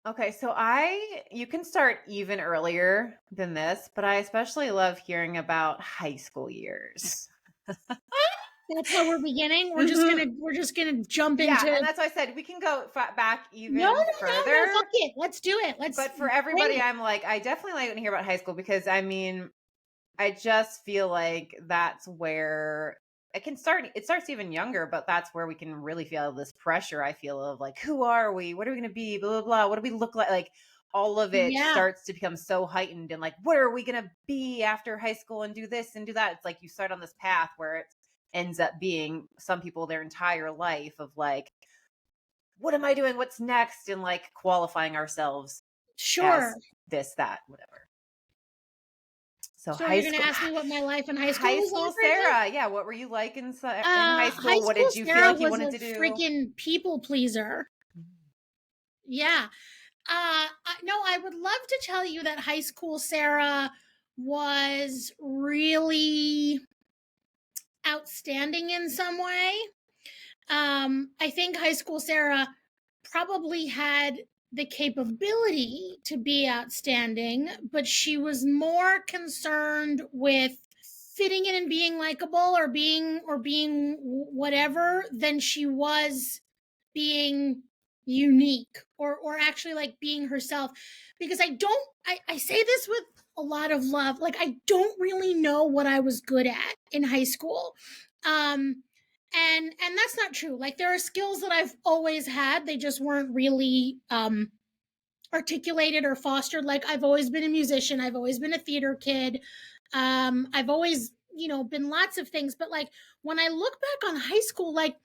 Okay, so you can start even earlier than this, but I especially love hearing about high school years. That's how we're beginning. Mhm. We're just gonna jump Yeah, into. and that's why I said we can go back No, no, even no, no. further. Fuck it. Let's do it. Let's But for bring everybody, it. I'm like, I definitely like to hear about high school because I mean, I just feel like that's where it can start. It starts even younger, but that's where we can really feel this pressure. I feel of like, who are we? What are we going to be? Blah, blah, blah. What do we look like? Like all of it Yeah, starts to become so heightened and like, what are we going to be after high school and do this and do that? It's like you start on this path where it ends up being some people their entire life of like, what am I doing? What's next? And like qualifying ourselves sure. as this, that, whatever. So So high you're gonna school, ask me what my life in high school high was school like right now? Sarah. Yeah, what were you like in high High school? What school did you feel Sarah like you was wanted a to do? freaking people pleaser. Yeah. No, I would love to tell you that high school Sarah was really outstanding in some way. I think high school Sarah probably had the capability to be outstanding, but she was more concerned with fitting in and being likable or being whatever than she was being unique or actually like being herself. Because I say this with a lot of love, like I don't really know what I was good at in high school. um and that's not true. Like there are skills that I've always had, they just weren't really articulated or fostered. Like I've always been a musician, I've always been a theater kid. I've always, been lots of things, but like when I look back on high school, like,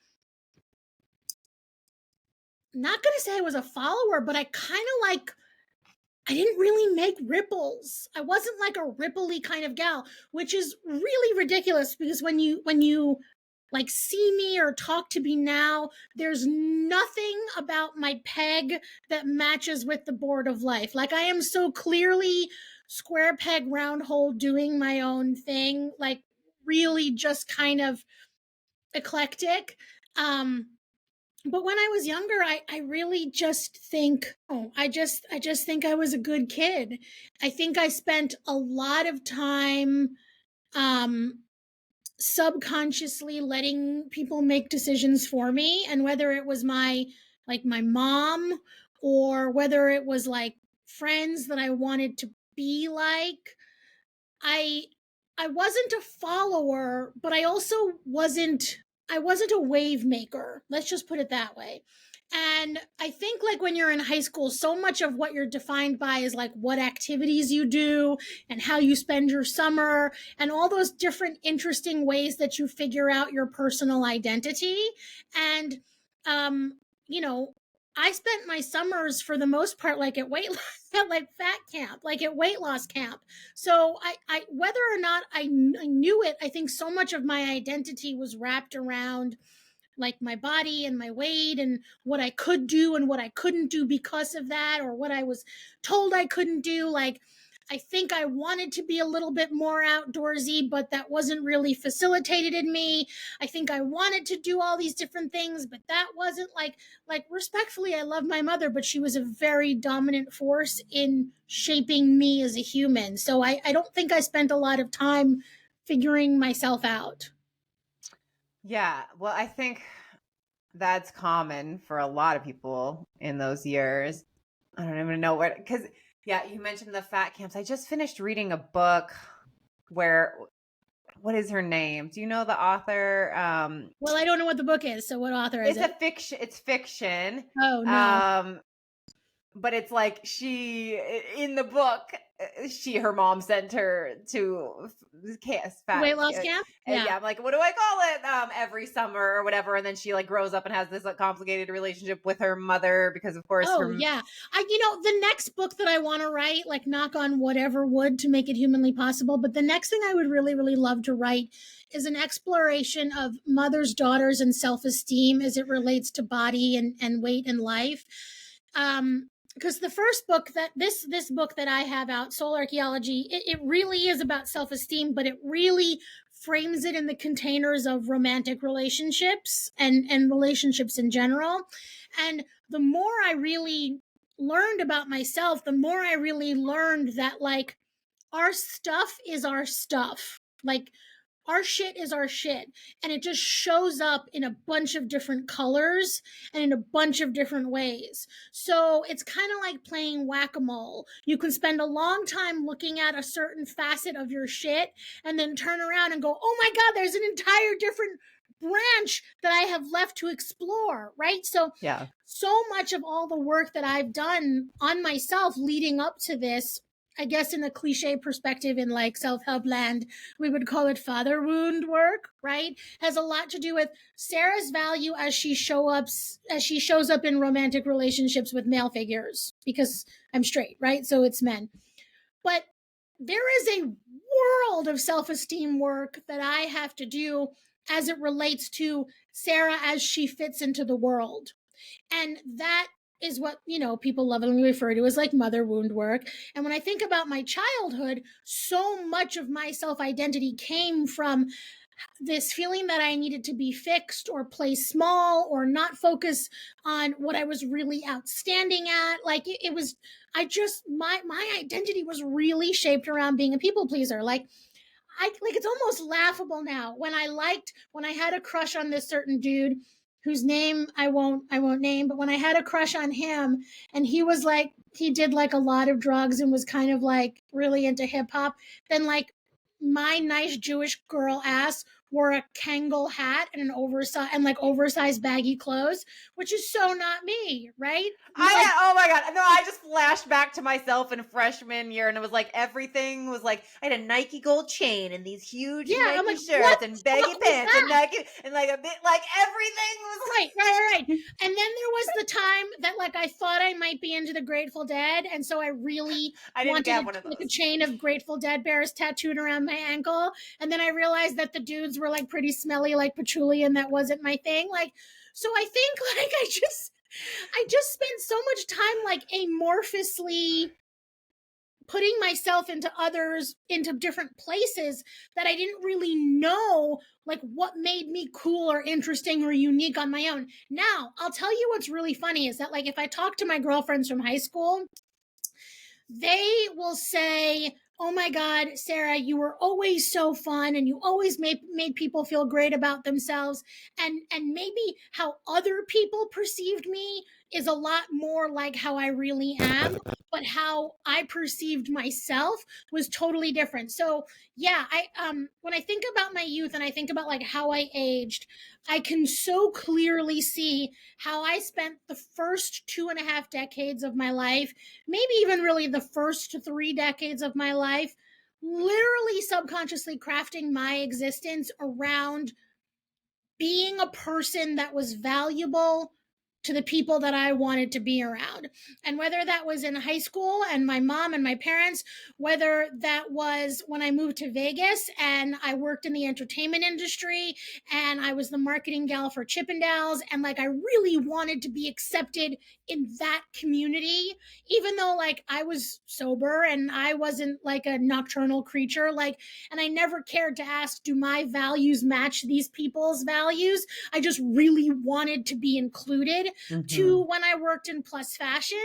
not gonna say I was a follower, but I kind of like, I didn't really make ripples. I wasn't like a rippley kind of gal, which is really ridiculous because when you like see me or talk to me now, there's nothing about my peg that matches with the board of life. Like I am so clearly square peg round hole doing my own thing, like really just kind of eclectic. Um but when I was younger, I really just think, oh, I just think I was a good kid. I think I spent a lot of time um subconsciously letting people make decisions for me, and whether it was my mom, or whether it was like friends that I wanted to be like, I I wasn't a follower, but I wasn't a wave maker. Let's just put it that way. And I think like when you're in high school, so much of what you're defined by is like what activities you do and how you spend your summer and all those different interesting ways that you figure out your personal identity. And um, you know, I spent my summers for the most part like at weight at like fat camp, like at weight loss camp. So I whether or not I knew it, I think so much of my identity was wrapped around like my body and my weight and what I could do and what I couldn't do because of that, or what I was told I couldn't do. Like I think I wanted to be a little bit more outdoorsy, but that wasn't really facilitated in me. I think I wanted to do all these different things, but that wasn't like respectfully, I love my mother, but she was a very dominant force in shaping me as a human. So I don't think I spent a lot of time figuring myself out. Yeah, well, I think that's common for a lot of people in those years. I don't even know what, because, yeah, you mentioned the fat camps. I just finished reading a book where, what is her name? Do you know the author? Well, I don't know what the book is, so what author is it? It's fiction. Oh no. Um, but it's like in the book, her mom sent her to Weight loss camp? and Yeah. yeah, I'm like, what do I call it, every summer or whatever, and then she like grows up and has this like complicated relationship with her mother because of course Oh her. yeah. The next book that I want to write, like knock on whatever wood to make it humanly possible, but the next thing I would really, really love to write is an exploration of mothers, daughters, and self-esteem as it relates to body and weight and life. Because the first book that this book that I have out, Soul Archaeology, it really is about self-esteem, but it really frames it in the containers of romantic relationships and relationships in general. And the more I really learned about myself, the more I really learned that like our stuff is our stuff. Like our shit is our shit. And it just shows up in a bunch of different colors and in a bunch of different ways. So it's kind of like playing whack-a-mole. You can spend a long time looking at a certain facet of your shit and then turn around and go, oh my God, there's an entire different branch that I have left to explore, right? So, Yeah. so much of all the work that I've done on myself leading up to this, I guess in a cliche perspective in like self-help land, we would call it father wound work, right? Has a lot to do with Sarah's value as she shows up in romantic relationships with male figures, because I'm straight, right? So it's men. But there is a world of self-esteem work that I have to do as it relates to Sarah as she fits into the world. And that is what, you know, people lovingly refer to as like mother wound work. And when I think about my childhood, so much of my self-identity came from this feeling that I needed to be fixed or play small or not focus on what I was really outstanding at. Like it was, my identity was really shaped around being a people pleaser. Like it's almost laughable now when I had a crush on this certain dude whose name I won't name, but when I had a crush on him and he did like a lot of drugs and was kind of like really into hip hop, then like my nice Jewish girl ass wore a Kangol hat and an oversized baggy clothes, which is so not me, right? Oh my God. No, I just flashed back to myself in freshman year and it was like everything was like I had a Nike gold chain and these huge Nike like, shirts and baggy pants and Nike and like a bit like everything was right. And then there was the time that like I thought I might be into the Grateful Dead, and so I really wanted a chain of Grateful Dead bears tattooed around my ankle. And then I realized that the dudes were like pretty smelly like patchouli, and that wasn't my thing. Like, so I think like I just spent so much time like amorphously putting myself into different places that I didn't really know like what made me cool or interesting or unique on my own. Now, I'll tell you what's really funny is that like if I talk to my girlfriends from high school, they will say, oh my God, Sarah, you were always so fun and you always made people feel great about themselves. And maybe how other people perceived me is a lot more like how I really am, but how I perceived myself was totally different. So yeah, when I think about my youth and I think about like how I aged, I can so clearly see how I spent the first 2.5 decades of my life, maybe even really the first 3 decades of my life, literally subconsciously crafting my existence around being a person that was valuable to the people that I wanted to be around. And whether that was in high school and my mom and my parents, whether that was when I moved to Vegas and I worked in the entertainment industry and I was the marketing gal for Chippendales, and like I really wanted to be accepted in that community, even though like I was sober and I wasn't like a nocturnal creature, like, and I never cared to ask, do my values match these people's values? I just really wanted to be included. To when I worked in plus fashion,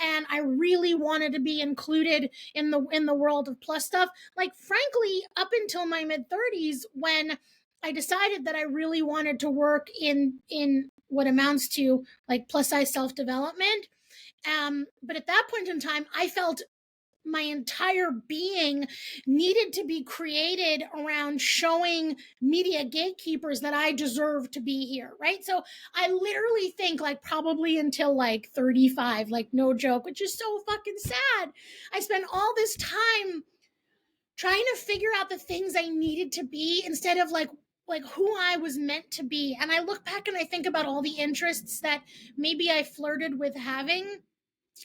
and I really wanted to be included in the world of plus stuff. Like frankly, up until my mid-30s, when I decided that I really wanted to work in what amounts to like plus size self-development. But at that point in time, I felt my entire being needed to be created around showing media gatekeepers that I deserve to be here, right? So I literally think like probably until like 35, like no joke, which is so fucking sad. I spent all this time trying to figure out the things I needed to be instead of like who I was meant to be. And I look back and I think about all the interests that maybe I flirted with having,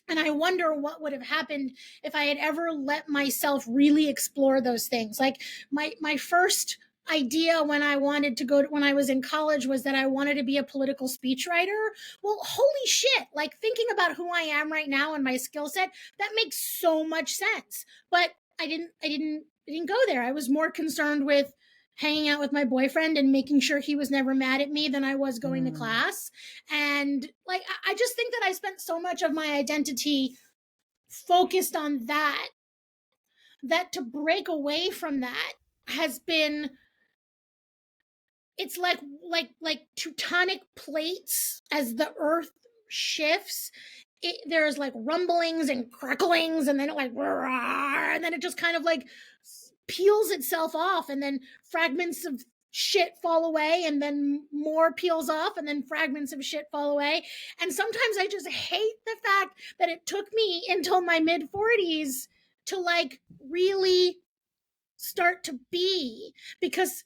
and I wonder what would have happened if I had ever let myself really explore those things. Like my first idea when I was in college was that I wanted to be a political speechwriter. Well, holy shit. Like thinking about who I am right now and my skill set, that makes so much sense. But I didn't go there. I was more concerned with hanging out with my boyfriend and making sure he was never mad at me than I was going to class. And like, I just think that I spent so much of my identity focused on that, that to break away from that has been, it's like tectonic plates as the earth shifts. There's like rumblings and cracklings, and then it like, and then it just kind of like peels itself off, and then fragments of shit fall away, and then more peels off, and then fragments of shit fall away. And sometimes I just hate the fact that it took me until my mid 40s to like really start to be, because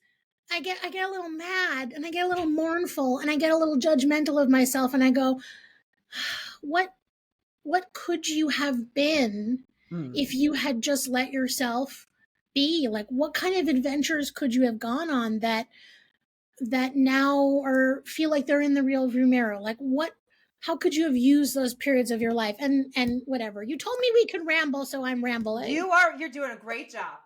I get a little mad, and I get a little mournful, and I get a little judgmental of myself, and I go, what could you have been if you had just let yourself be? Like, what kind of adventures could you have gone on that now feel like they're in the real view mirror? Like, how could you have used those periods of your life? And whatever. You told me we could ramble, so I'm rambling. You're doing a great job.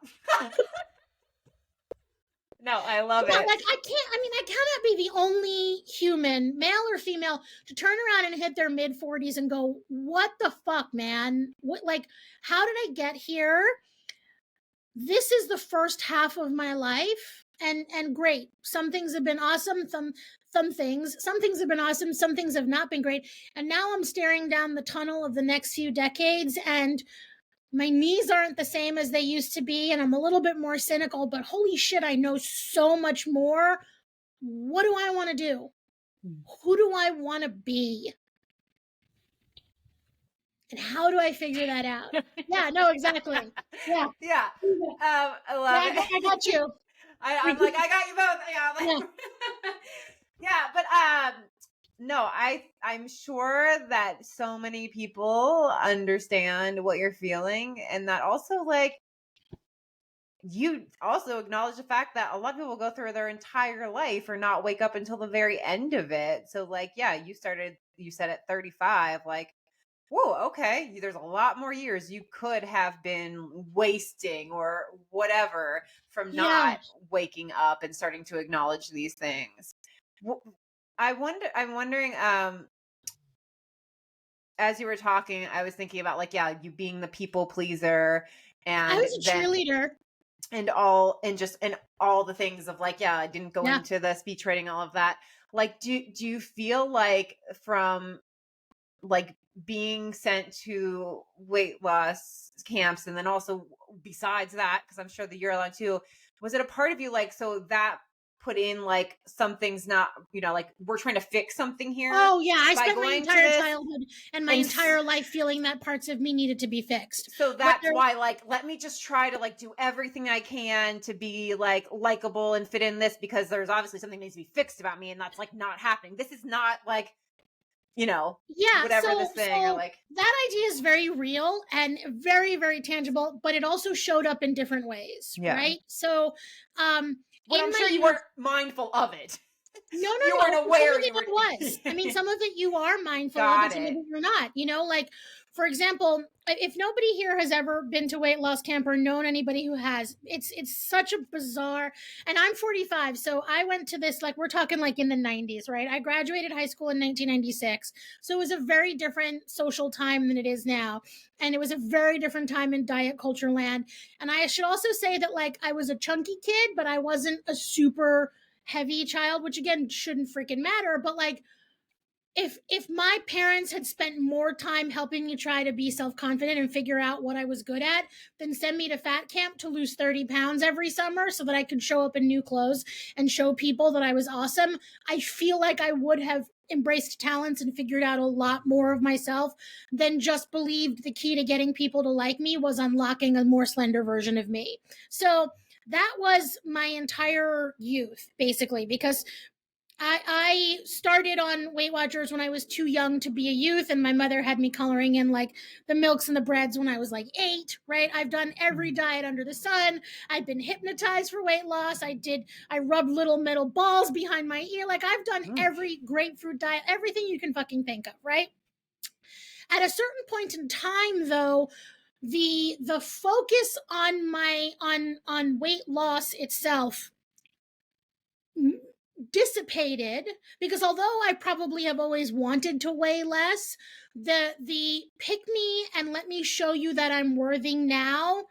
No, I love it. Like, I cannot be the only human, male or female, to turn around and hit their mid 40s and go, what the fuck, man? Like, how did I get here? This is the first half of my life. And great. Some things have been awesome. Some things have been awesome. Some things have not been great. And now I'm staring down the tunnel of the next few decades, and my knees aren't the same as they used to be, and I'm a little bit more cynical, but holy shit, I know so much more. What do I want to do? Who do I want to be? And how do I figure that out? Yeah, no, exactly. Yeah. Yeah. I love it. I got you. I'm like, I got you both. Yeah. Like, yeah, but no, I'm sure that so many people understand what you're feeling, and that also, like, you also acknowledge the fact that a lot of people go through their entire life or not wake up until the very end of it. So like, yeah, you said at 35, like, whoa, okay, there's a lot more years you could have been wasting or whatever from not waking up and starting to acknowledge these things. I'm wondering, as you were talking, I was thinking about, like, yeah, you being the people pleaser, and I was a cheerleader. And all the things of, like, yeah, I didn't go into the speech writing, all of that. Like, do you feel like, from like being sent to weight loss camps, and then also besides that, because I'm sure that you're allowed to, was it a part of you, like, so that put in, like, something's not, like, we're trying to fix something here? Oh yeah, I spent my entire childhood and my entire life feeling that parts of me needed to be fixed. So that's why, like, let me just try to, like, do everything I can to be, like, likable and fit in this, because there's obviously something that needs to be fixed about me, and that's, like, not happening. This is not, like, whatever this thing, or like, that idea is very real and very, very tangible, but it also showed up in different ways, right? So, well, I'm sure you weren't mindful of it. No, you weren't aware. Some of it was. I mean, some of it you are mindful of, and some of it you're not. Like, for example, if nobody here has ever been to weight loss camp or known anybody who has, it's such a bizarre. And I'm 45, so I went to this, like, we're talking like in the 90s, right? I graduated high school in 1996, so it was a very different social time than it is now, and it was a very different time in diet culture land. And I should also say that, like, I was a chunky kid, but I wasn't a super heavy child, which again shouldn't freaking matter, but like, if my parents had spent more time helping me try to be self-confident and figure out what I was good at than send me to fat camp to lose 30 pounds every summer so that I could show up in new clothes and show people that I was awesome, I feel like I would have embraced talents and figured out a lot more of myself than just believed the key to getting people to like me was unlocking a more slender version of me. So that was my entire youth, basically, because I started on Weight Watchers when I was too young to be a youth, and my mother had me coloring in, like, the milks and the breads when I was like 8, right? I've done every diet under the sun. I've been hypnotized for weight loss. I rubbed little metal balls behind my ear. Like, I've done every grapefruit diet, everything you can fucking think of, right? At a certain point in time, though, the focus on weight loss itself dissipated, because although I probably have always wanted to weigh less, the pick me and let me show you that I'm worthy now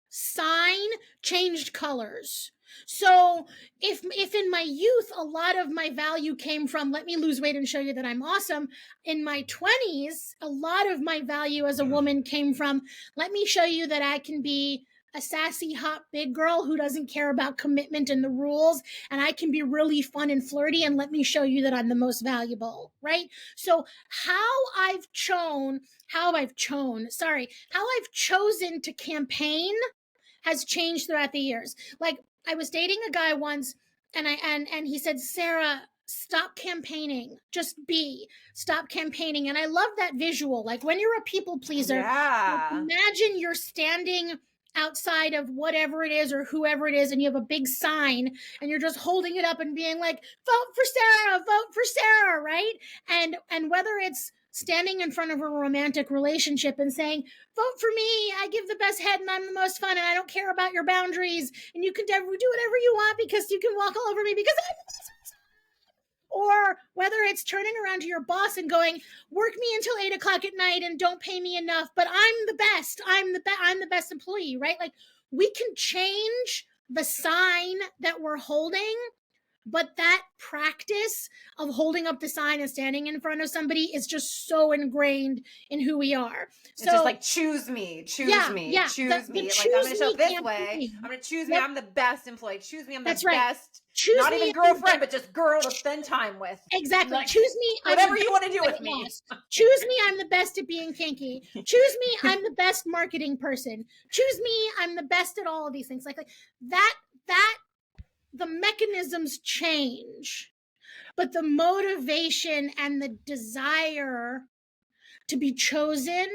sign changed colors. So if in my youth a lot of my value came from let me lose weight and show you that I'm awesome, in my 20s a lot of my value as a woman came from let me show you that I can be a sassy hot big girl who doesn't care about commitment and the rules, and I can be really fun and flirty, and let me show you that I'm the most valuable, right? So how I've chosen to campaign has changed throughout the years. Like I was dating a guy once, and he said, Sarah, stop campaigning, just be, stop campaigning. And I love that visual. Like when you're a people pleaser, imagine you're standing outside of whatever it is or whoever it is, and you have a big sign and you're just holding it up and being like, vote for Sarah, right? And whether it's standing in front of a romantic relationship and saying, vote for me, I give the best head and I'm the most fun and I don't care about your boundaries and you can do whatever you want because you can walk all over me because I'm the best. Or whether it's turning around to your boss and going, work me until 8:00 at night and don't pay me enough, but I'm the best. I'm the best employee, right? Like we can change the sign that we're holding, but that practice of holding up the sign and standing in front of somebody is just so ingrained in who we are. It's just like, choose me, choose me. Like, I'm going to show this way. I'm going to choose me. I'm the best employee. Choose me. I'm the best. Choose not me even girlfriend, but just girl to spend time with. Exactly. Like, choose me. Whatever you want to do with me. Choose me. I'm the best at being kinky. Choose me. I'm the best marketing person. Choose me. I'm the best at all of these things. Like that, the mechanisms change, but the motivation and the desire to be chosen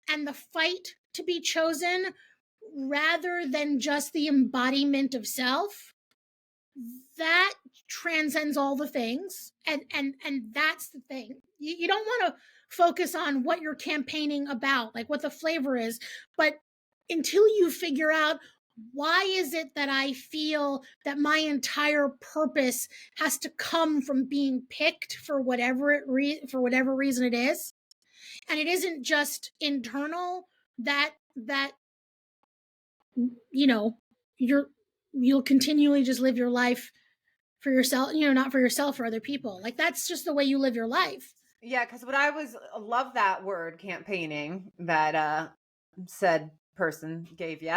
and the fight to be chosen rather than just the embodiment of self, that transcends all the things. And that's the thing. You don't want to focus on what you're campaigning about, like what the flavor is, but until you figure out why is it that I feel that my entire purpose has to come from being picked for whatever reason it is, and it isn't just internal, that you'll continually just live your life for yourself, not for yourself, for other people. Like that's just the way you live your life. Yeah, because love that word campaigning that said person gave you.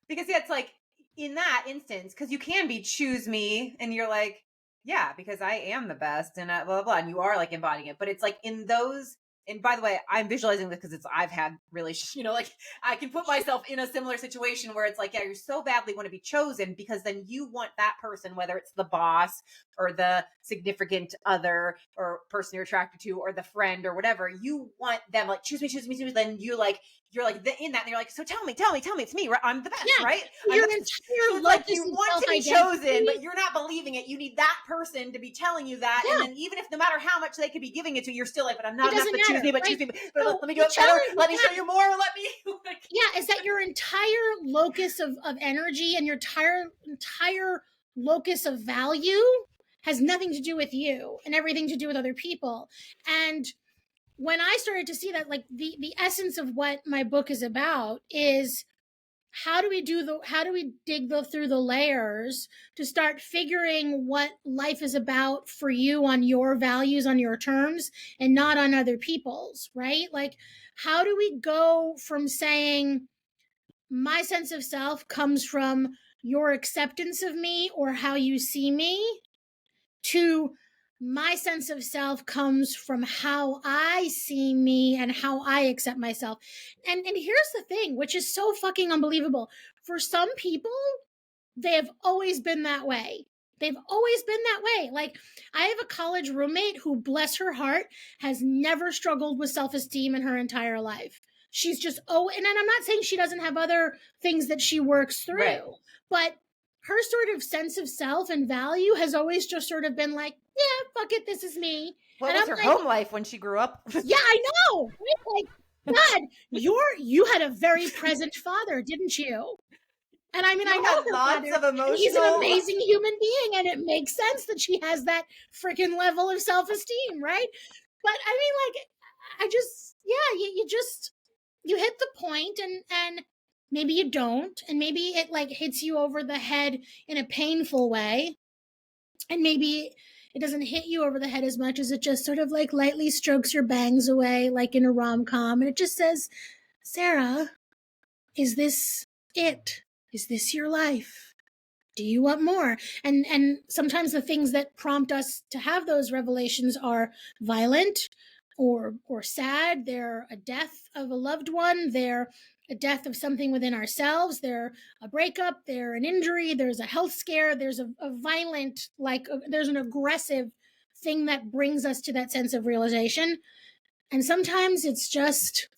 Because it's like in that instance, because you can be choose me and you're like, yeah, because I am the best and blah, blah, blah. And you are like embodying it. But it's like in those, and by the way, I'm visualizing this because I've had really, like I can put myself in a similar situation where it's like, yeah, you so badly want to be chosen because then you want that person, whether it's the boss or the significant other or person you're attracted to or the friend or whatever, you want them like, choose me. Then you're like in that and you're like, so tell me, it's me, right? I'm the best, right? Your entire life, like you want to be chosen, but you're not believing it. You need that person to be telling you that. Yeah. And then even if no matter how much they could be giving it to you, you're still like, but I'm not enough to choose me, but choose me. But let me do it better. Let me show you more. Let me. Yeah, is that your entire locus of energy and your entire locus of value has nothing to do with you and everything to do with other people. And when I started to see that, like the essence of what my book is about is how do we dig through the layers to start figuring what life is about for you on your values, on your terms, and not on other people's, right? Like, how do we go from saying my sense of self comes from your acceptance of me or how you see me to my sense of self comes from how I see me and how I accept myself. And here's the thing, which is so fucking unbelievable. For some people, they have always been that way. They've always been that way. Like, I have a college roommate who, bless her heart, has never struggled with self-esteem in her entire life. She's just, and I'm not saying she doesn't have other things that she works through, right, but her sort of sense of self and value has always just sort of been like, yeah, fuck it, this is me. What was her home life when she grew up? Yeah, I know. Right? Like, God, you had a very present father, didn't you? And I mean, You I know had her lots father, of and he's an emotional. amazing human being, and it makes sense that she has that freaking level of self-esteem, right? But I mean, like, I just, yeah, you just, you hit the point, and maybe you don't, and maybe it like hits you over the head in a painful way, and maybe it doesn't hit you over the head as much as it just sort of like lightly strokes your bangs away, like in a rom-com, and it just says, Sarah, is this it? Is this your life? Do you want more? And sometimes the things that prompt us to have those revelations are violent or sad. They're a death of a loved one, they're a death of something within ourselves, they're a breakup, they're an injury, there's a health scare, there's a violent, there's an aggressive thing that brings us to that sense of realization. And sometimes it's just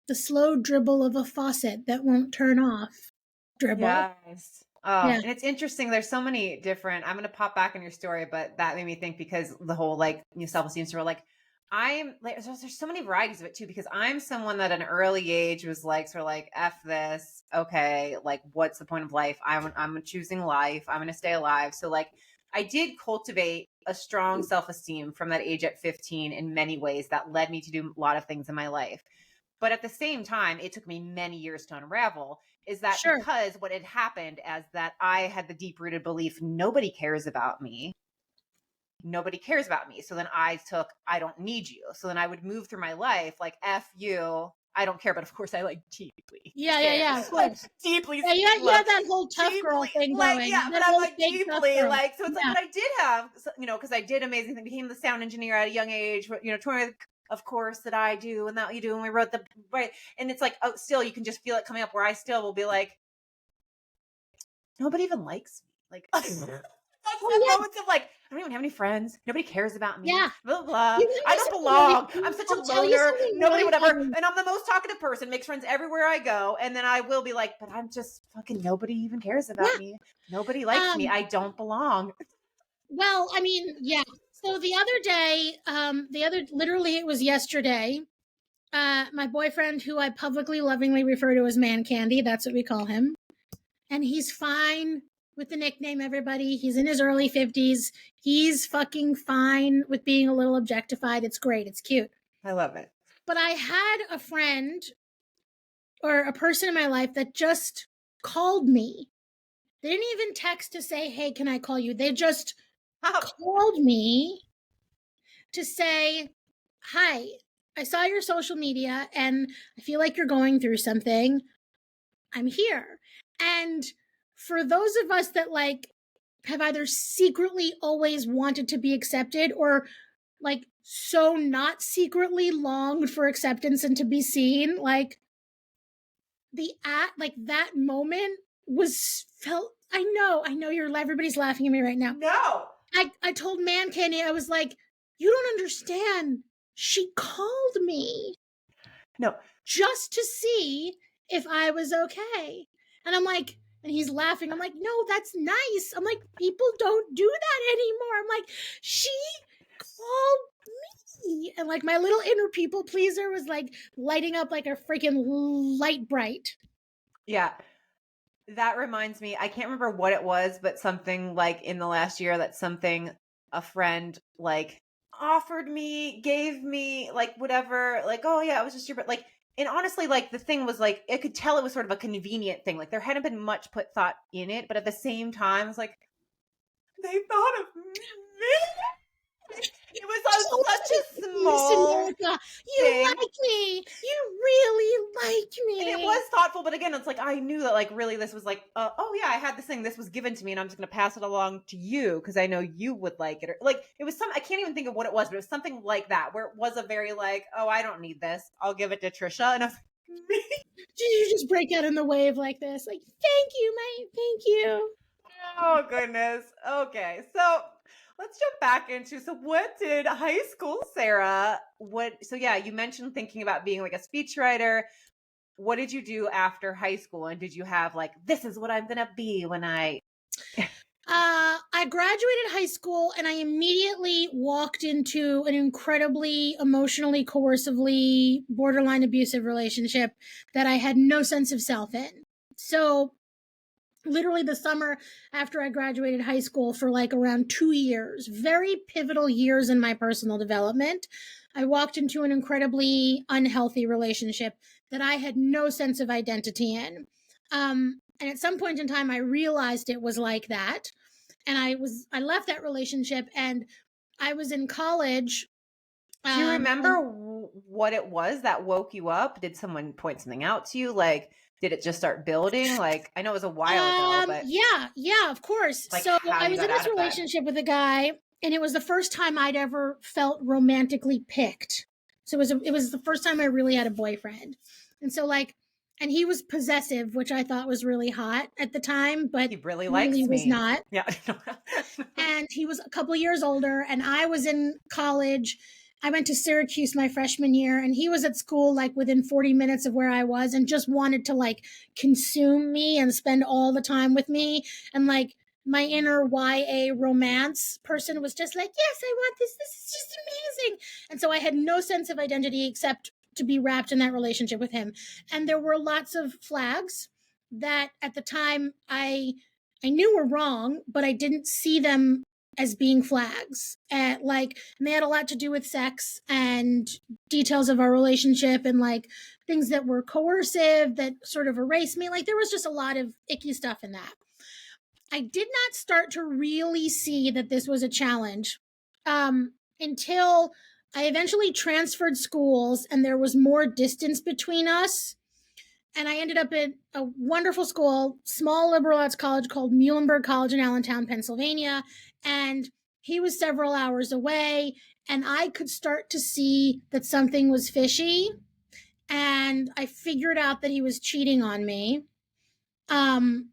the slow dribble of a faucet that won't turn off. Dribble. Yes. Oh, Yeah. and it's interesting. There's so many different, I'm going to pop back in your story, but that made me think because the whole like self-esteem story, like I'm like, there's so many varieties of it too, because I'm someone that at an early age was like, sort of like, F this. Okay. Like, what's the point of life? I'm choosing life. I'm going to stay alive. So like, I did cultivate a strong self-esteem from that age at 15 in many ways that led me to do a lot of things in my life. But at the same time, it took me many years to unravel. Is that Sure. because what had happened as that I had the deep rooted belief nobody cares about me. Nobody cares about me. So then I don't need you. So then I would move through my life like, F you. I don't care. But of course, I like deeply. Yeah, of Like course. deeply. Yeah, you had that whole tough girl Deeply, thing like, going. yeah, but That I'm whole like fake tough deeply, girl. like, so it's like, Yeah. but I did have, because I did amazing things, became the sound engineer at a young age, touring, of course, that I do, and that you do, and we wrote the, right. And it's like, oh, still, you can just feel it coming up where I still will be like, nobody even likes me. Like, that's the Oh moments of like, I don't even have any friends. Nobody cares about me. yeah. Blah, blah, blah. You know I don't belong. I'm such a I'll tell you loner. something Nobody really would ever, funny. and I'm the most talkative person, makes friends everywhere I go. And then I will be like, but I'm just fucking, nobody even cares about Yeah. me. Nobody likes me. I don't belong. Well, I mean, yeah. So the other day, literally it was yesterday, my boyfriend, who I publicly lovingly refer to as Man Candy, that's what we call him. And he's fine with the nickname, everybody. He's in his early 50s. He's fucking fine with being a little objectified. It's great. It's cute. I love it. But I had a friend or a person in my life that just called me. They didn't even text to say, hey, can I call you? They just called me to say, hi, I saw your social media and I feel like you're going through something. I'm here. And for those of us that like have either secretly always wanted to be accepted or like so not secretly longed for acceptance and to be seen, like that moment was felt. I know everybody's laughing at me right now. No. I told Man Candy, I was like, you don't understand. She called me. No. Just to see if I was okay. And I'm like, and he's laughing. I'm like, no, that's nice. I'm like, people don't do that anymore. I'm like, she called me. And like my little inner people pleaser was like lighting up like a freaking light bright. Yeah. That reminds me, I can't remember what it was, but something like in the last year that something a friend like offered me, gave me, like whatever, like, oh yeah, it was just your, but like, and honestly, like the thing was like, I could tell it was sort of a convenient thing. Like there hadn't been much put thought in it, but at the same time, it's like, they thought of me. It was on such a small You thing. like me. You really like me. And it was thoughtful, but again, it's like I knew that like really this was like, oh yeah, I had this thing, this was given to me, and I'm just gonna pass it along to you because I know you would like it. Or like it was I can't even think of what it was, but it was something like that where it was a very like, oh, I don't need this, I'll give it to Trisha, and I was like, me. Did you just break out in the wave like this? Like, thank you, mate. Thank you. Oh goodness. Okay, so let's jump back into, so what did high school Sarah, so yeah, you mentioned thinking about being like a speechwriter. What did you do after high school? And did you have like, this is what I'm going to be when I... I graduated high school and I immediately walked into an incredibly emotionally, coercively, borderline abusive relationship that I had no sense of self in. So literally the summer after I graduated high school for like around 2 years, very pivotal years in my personal development. I walked into an incredibly unhealthy relationship that I had no sense of identity in. And at some point in time, I realized it was like that. And I left that relationship and I was in college. Do you remember And what it was that woke you up? Did someone point something out to you? Like, did it just start building? Like, I know it was a while ago, but yeah, of course. like So how I you was got in out this of that? relationship with a guy, and it was the first time I'd ever felt romantically picked. So it was the first time I really had a boyfriend. And so like, and he was possessive, which I thought was really hot at the time, but He really really likes was me. not. Yeah. And he was a couple years older, and I was in college. I went to Syracuse my freshman year, and he was at school like within 40 minutes of where I was, and just wanted to like consume me and spend all the time with me. And like my inner YA romance person was just like, yes, I want this. This is just amazing. And so I had no sense of identity except to be wrapped in that relationship with him. And there were lots of flags that at the time I knew were wrong, but I didn't see them as being flags. And they had a lot to do with sex and details of our relationship and like things that were coercive that sort of erased me. Like there was just a lot of icky stuff in that. I did not start to really see that this was a challenge until I eventually transferred schools and there was more distance between us, and I ended up at a wonderful school, small liberal arts college called Muhlenberg College in Allentown, Pennsylvania. And he was several hours away, and I could start to see that something was fishy. And I figured out that he was cheating on me. Um,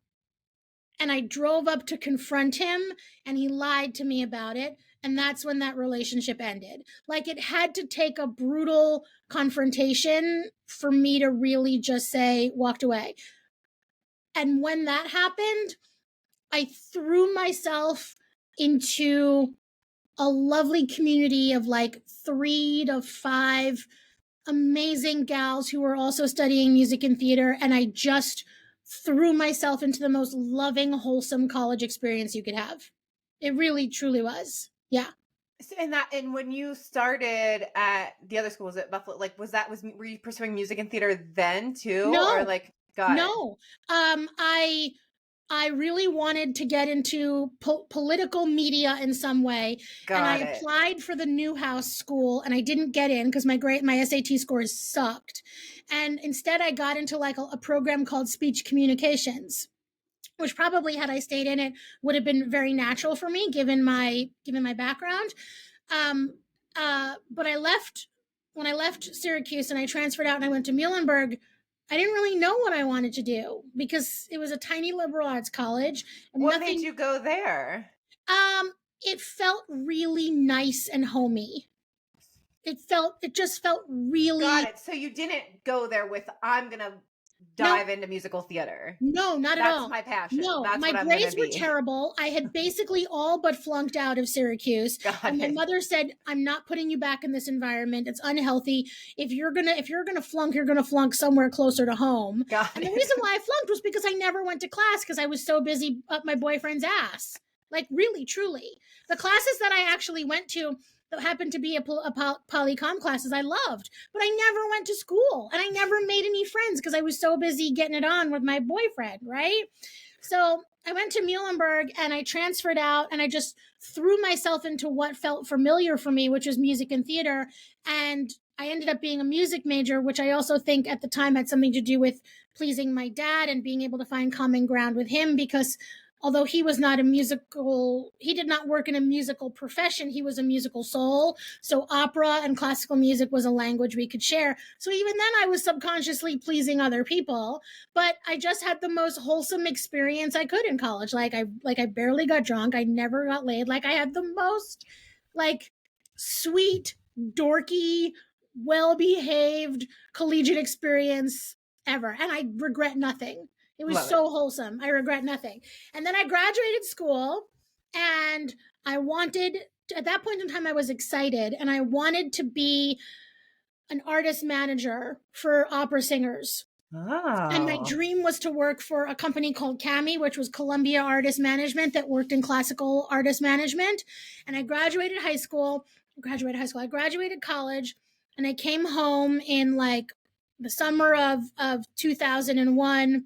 and I drove up to confront him, and he lied to me about it. And that's when that relationship ended. Like it had to take a brutal confrontation for me to really just say, walked away. And when that happened, I threw myself into a lovely community of like 3 to 5 amazing gals who were also studying music and theater. And I just threw myself into the most loving, wholesome college experience you could have. It really, truly was. Yeah. And when you started at the other schools at Buffalo, like were you pursuing music and theater then too? Or No, like got it. no. I really wanted to get into political media in some way, and I Got it. applied for the Newhouse School, and I didn't get in because my SAT scores sucked, and instead I got into like a program called speech communications, which probably had I stayed in it would have been very natural for me given my background. Um, but I left when I left Syracuse and I transferred out and I went to Muhlenberg. I didn't really know what I wanted to do because it was a tiny liberal arts college and What made nothing. you go there? It felt really nice and homey. It just felt Got really. it. So you didn't go there with I'm gonna No, dive into musical theater. no, not at That's all. my passion. No, That's my what I'm gonna grades were be. terrible. I had basically all but flunked out of Syracuse. And Got my it. mother said, "I'm not putting you back in this environment. It's unhealthy. If you're gonna flunk, you're gonna flunk somewhere closer to home." Got And the it. reason why I flunked was because I never went to class because I was so busy up my boyfriend's ass. Like really, truly. The classes that I actually went to that happened to be polycom classes I loved, but I never went to school and I never made any friends because I was so busy getting it on with my boyfriend, right? So I went to Muhlenberg and I transferred out and I just threw myself into what felt familiar for me, which was music and theater. And I ended up being a music major, which I also think at the time had something to do with pleasing my dad and being able to find common ground with him because although he was not a musical, he did not work in a musical profession, he was a musical soul. So opera and classical music was a language we could share. So even then I was subconsciously pleasing other people, but I just had the most wholesome experience I could in college. Like I barely got drunk, I never got laid. Like I had the most like sweet, dorky, well-behaved collegiate experience ever, and I regret nothing. It was Love it. so wholesome. I regret nothing. And then I graduated school and I wanted, at that point in time, I was excited and I wanted to be an artist manager for opera singers. And my Oh. dream was to work for a company called CAMI, which was Columbia Artist Management, that worked in classical artist management. And I graduated I graduated college, and I came home in like the summer of 2001,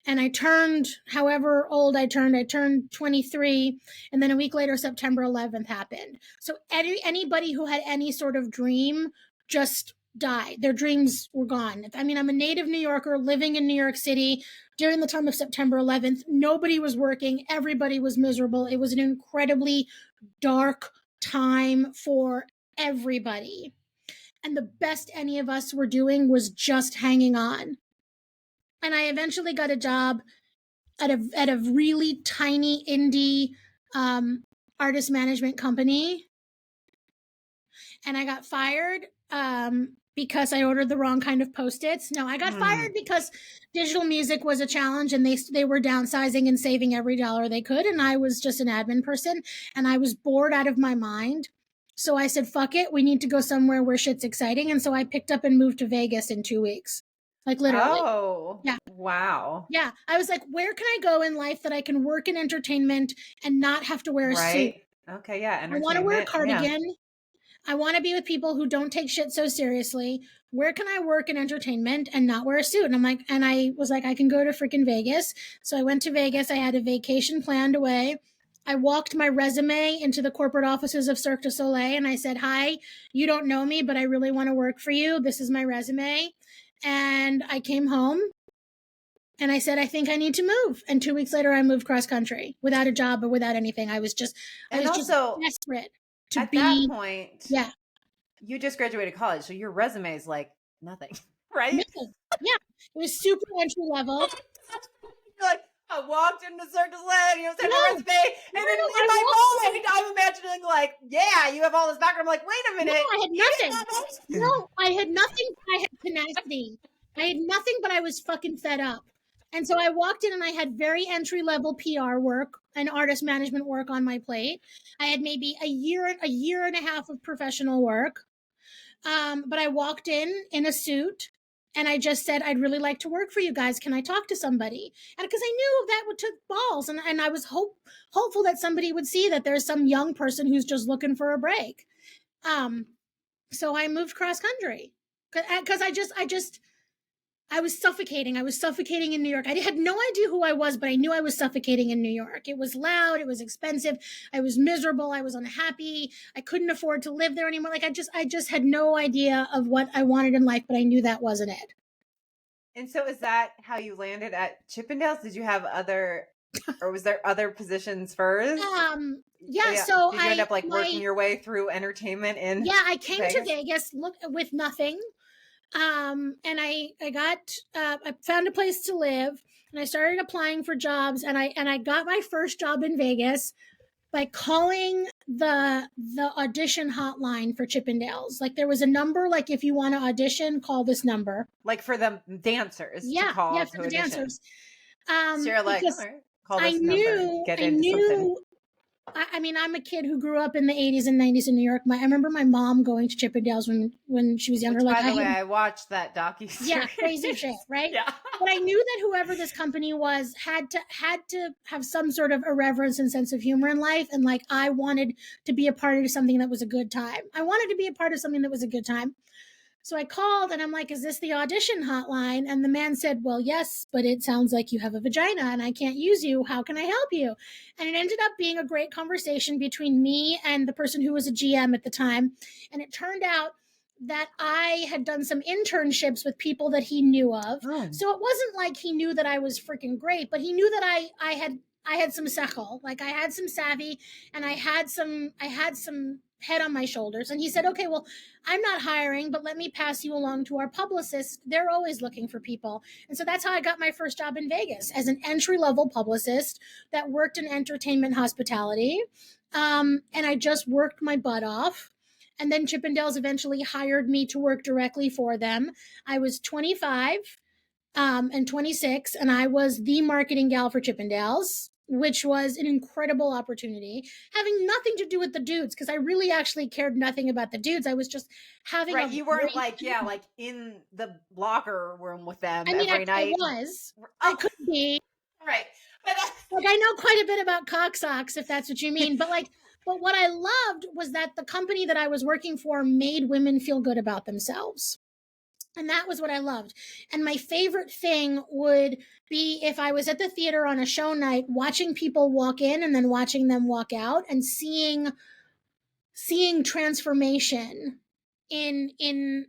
and I turned however old I turned 23, and then a week later September 11th happened. So anybody who had any sort of dream just died. Their dreams were gone. I mean, I'm a native New Yorker living in New York City during the time of September 11th. Nobody was working, everybody was miserable. It was an incredibly dark time for everybody. And the best any of us were doing was just hanging on. And I eventually got a job at a really tiny indie artist management company, and I got fired because I ordered the wrong kind of Post-its. No, I got fired because digital music was a challenge, and they were downsizing and saving every dollar they could, and I was just an admin person, and I was bored out of my mind. So I said, fuck it, we need to go somewhere where shit's exciting. And so I picked up and moved to Vegas in 2 weeks. Like literally. Oh. Yeah. Wow. Yeah. I was like, where can I go in life that I can work in entertainment and not have to wear a suit? Right. Okay. Yeah. I want to wear a Entertainment. Yeah. cardigan. I want to be with people who don't take shit so seriously. Where can I work in entertainment and not wear a suit? And I was like, I can go to freaking Vegas. So I went to Vegas. I had a vacation planned away. I walked my resume into the corporate offices of Cirque du Soleil, and I said, hi, you don't know me, but I really want to work for you. This is my resume. And I came home and I said, I think I need to move. And 2 weeks later, I moved cross country without a job or without anything. I was just desperate to at be. That point, yeah, you just graduated college, so your resume is like nothing, right? nothing. Yeah, it was super entry level. You're like, I walked into Cirque du Soleil, you know, sent a resume, and then in my moment, I'm imagining like, yeah, you have all this background. I'm like, wait a minute. No, I had nothing. No, I had nothing. I had tenacity. I had nothing, but I was fucking fed up. And so I walked in and I had very entry level PR work and artist management work on my plate. I had maybe a year and a half of professional work. But I walked in a suit, and I just said, I'd really like to work for you guys. Can I talk to somebody? And because I knew that would took balls, and I was hopeful that somebody would see that there's some young person who's just looking for a break. So I moved cross country because I was suffocating. I was suffocating in New York. I had no idea who I was, but I knew I was suffocating in New York. It was loud. It was expensive. I was miserable. I was unhappy. I couldn't afford to live there anymore. Like I just had no idea of what I wanted in life, but I knew that wasn't it. And so is that how you landed at Chippendales? Did you have other, or was there other positions first? Yeah. So did you end up like working your way through entertainment in? Yeah, I came to Vegas with nothing. And I found a place to live, and I started applying for jobs, and I got my first job in Vegas by calling the audition hotline for Chippendales. Like there was a number, like if you want to audition, call this number. Like for the dancers. Yeah, to call yeah, for the audition. dancers. So you're like, call this number. Get into something. I mean, I'm a kid who grew up in the 80s and 90s in New York. I remember my mom going to Chippendales when she was younger. Which, by the way, I watched that docuseries. Yeah, crazy shit, right? Yeah. But I knew that whoever this company was had to have some sort of irreverence and sense of humor in life, and like I wanted to be a part of something that was a good time. I wanted to be a part of something that was a good time. So I called and I'm like, is this the audition hotline? And the man said, well, yes, but it sounds like you have a vagina and I can't use you. How can I help you? And it ended up being a great conversation between me and the person who was a GM at the time. And it turned out that I had done some internships with people that he knew of. Oh. So it wasn't like he knew that I was freaking great, but he knew that I had some sechel, like I had some savvy, and I had some head on my shoulders. And he said, okay, well, I'm not hiring, but let me pass you along to our publicist. They're always looking for people. And so that's how I got my first job in Vegas, as an entry-level publicist that worked in entertainment hospitality. And I just worked my butt off. And then Chippendales eventually hired me to work directly for them. I was 25 and 26, and I was the marketing gal for Chippendales. which was an incredible opportunity, having nothing to do with the dudes, because I really actually cared nothing about the dudes. I was just having Right. a You weren't great like, yeah, time. like in the locker room with them I mean, every I night. was. I Oh, could be. right. But Like, I know quite a bit about cock socks, if that's what you mean. But like, but what I loved was that the company that I was working for made women feel good about themselves. And that was what I loved. And my favorite thing would be if I was at the theater on a show night, watching people walk in and then watching them walk out, and seeing transformation in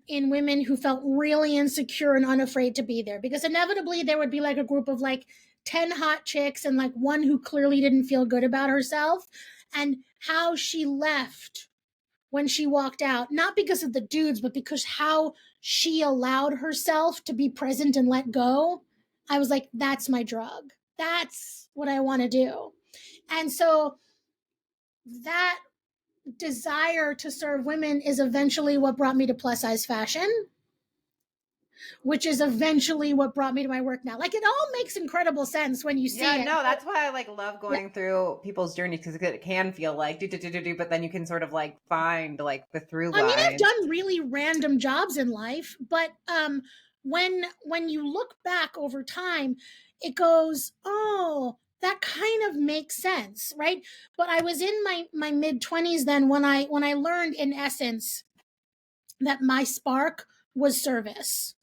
women who felt really insecure and unafraid to be there, because inevitably there would be like a group of like 10 hot chicks and like one who clearly didn't feel good about herself, and how she left when she walked out, not because of the dudes, but because how she allowed herself to be present and let go. I was like, that's my drug. That's what I want to do. And so that desire to serve women is eventually what brought me to plus size fashion, which is eventually what brought me to my work now. Like, it all makes incredible sense when you see yeah, it. no, that's why I like love Yeah. going through people's journeys, because it can feel like do, but then you can sort of like find like the through I mean, I've line. done really random jobs in life, but when you look back over time, it goes, oh, that kind of makes sense, right? But I was in my mid 20s then when I learned, in essence, that my spark was service.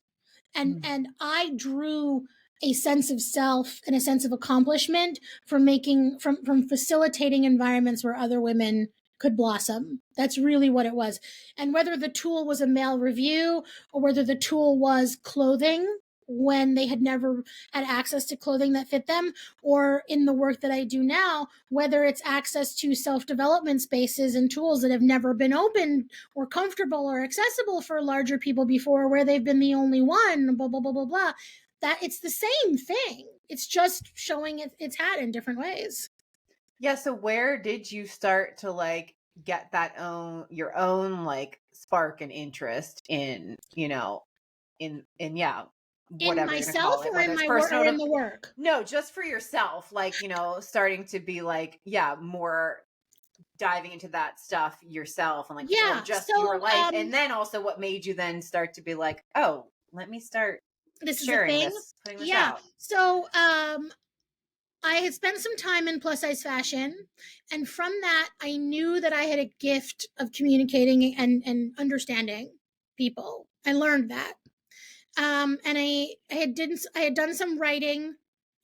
And I drew a sense of self and a sense of accomplishment from facilitating environments where other women could blossom. That's really what it was. And whether the tool was a male review, or whether the tool was clothing when they had never had access to clothing that fit them, or in the work that I do now, whether it's access to self-development spaces and tools that have never been open or comfortable or accessible for larger people before, where they've been the only one, blah, blah, blah, blah, blah, that it's the same thing. It's just showing its hat in different ways. Yeah, so where did you start to like get that your own like spark and interest in, in yeah, In whatever you're gonna myself, call it, or in whether it's my work, or personal in to the work? no, just for yourself, like, starting to be like, yeah, more diving into that stuff yourself and like for Yeah. just your So life. And then also what made you then start to be like, oh, let me start this is a sharing thing. this, putting this Yeah. out. So I had spent some time in plus size fashion, and from that, I knew that I had a gift of communicating and understanding people. I learned that, and I had done some writing.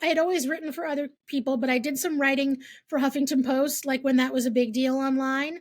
I had always written for other people, but I did some writing for Huffington Post, like when that was a big deal online.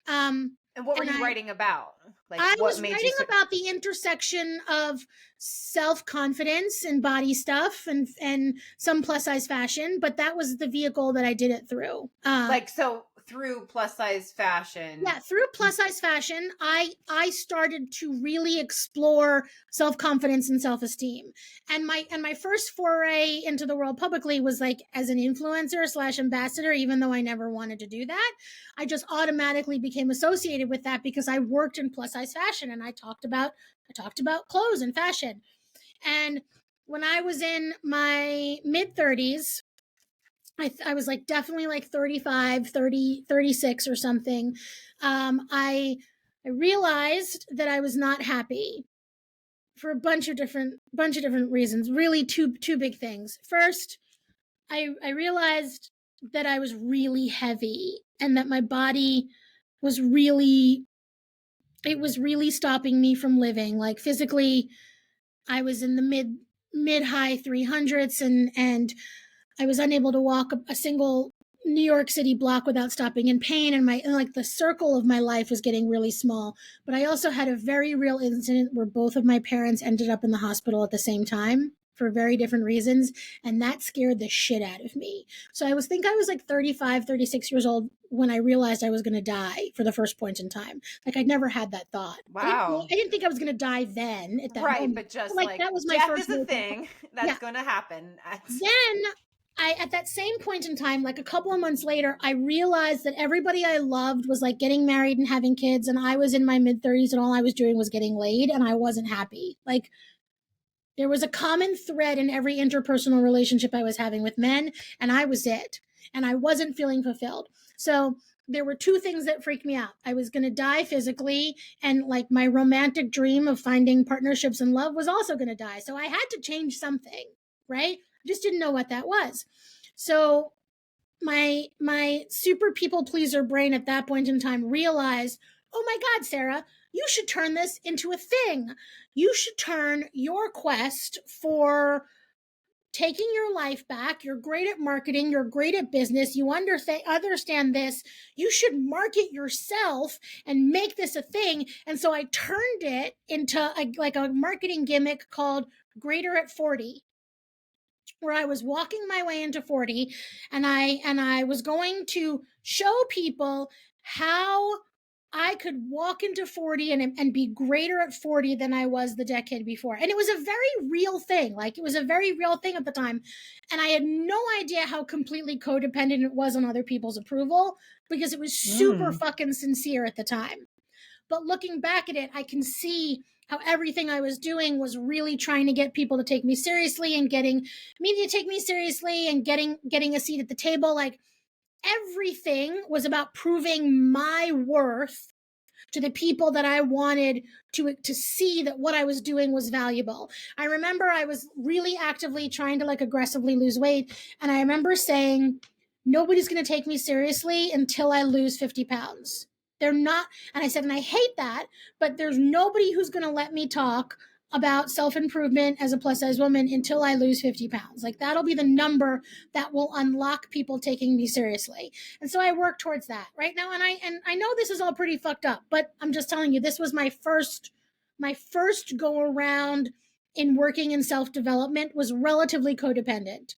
And what were And you writing about? Like I what was made you writing about the intersection of self-confidence and body stuff, and some plus size fashion, but that was the vehicle that I did it through. like, so through plus size fashion. Yeah, through plus size fashion, I started to really explore self-confidence and self-esteem. And my first foray into the world publicly was like as an influencer slash ambassador, even though I never wanted to do that. I just automatically became associated with that because I worked in plus size fashion, and I talked about clothes and fashion. And when I was in my mid 30s, I was like definitely like 35, 30, 36 or something. I realized that I was not happy for a bunch of different reasons. Really, two big things. First, I realized that I was really heavy, and that my body was really it was really stopping me from living. Like, physically, I was in the mid high 300s, and I was unable to walk a single New York City block without stopping in pain, and like the circle of my life was getting really small. But I also had a very real incident where both of my parents ended up in the hospital at the same time for very different reasons, and that scared the shit out of me. So I was like 35, 36 years old when I realized I was going to die for the first point in time. Like, I'd never had that thought. Wow. I didn't think I was going to die then at that Right, moment. but But just like, like that was my death first is a wake-up call. thing Yeah. that's going to happen. Then at that same point in time, like a couple of months later, I realized that everybody I loved was like getting married and having kids, and I was in my mid 30s, and all I was doing was getting laid, and I wasn't happy. Like, there was a common thread in every interpersonal relationship I was having with men, and I was it. and I wasn't feeling fulfilled. So there were two things that freaked me out. I was going to die physically, and like my romantic dream of finding partnerships and love was also going to die. So I had to change something, right? I just didn't know what that was. So my super people pleaser brain at that point in time realized, oh my God, Sarah, you should turn this into a thing. You should turn your quest for taking your life back. You're great at marketing. You're great at business. You understand this. You should market yourself and make this a thing. And so I turned it into a marketing gimmick called Greater at 40, where I was walking my way into 40, and I was going to show people how I could walk into 40 and be greater at 40 than I was the decade before. And it was a very real thing. Like, it was a very real thing at the time. And I had no idea how completely codependent it was on other people's approval, because it was super fucking sincere at the time. But looking back at it, I can see how everything I was doing was really trying to get people to take me seriously and getting media to take me seriously and getting a seat at the table. Like, everything was about proving my worth to the people that I wanted to see that what I was doing was valuable. I remember I was really actively trying to like aggressively lose weight. And I remember saying, nobody's going to take me seriously until I lose 50 pounds. They're not. And I said, and I hate that, but there's nobody who's going to let me talk about self-improvement as a plus size woman until I lose 50 pounds. Like, that'll be the number that will unlock people taking me seriously. And so I work towards that right now. And I know this is all pretty fucked up, but I'm just telling you, this was my first go around in working in self-development was relatively codependent.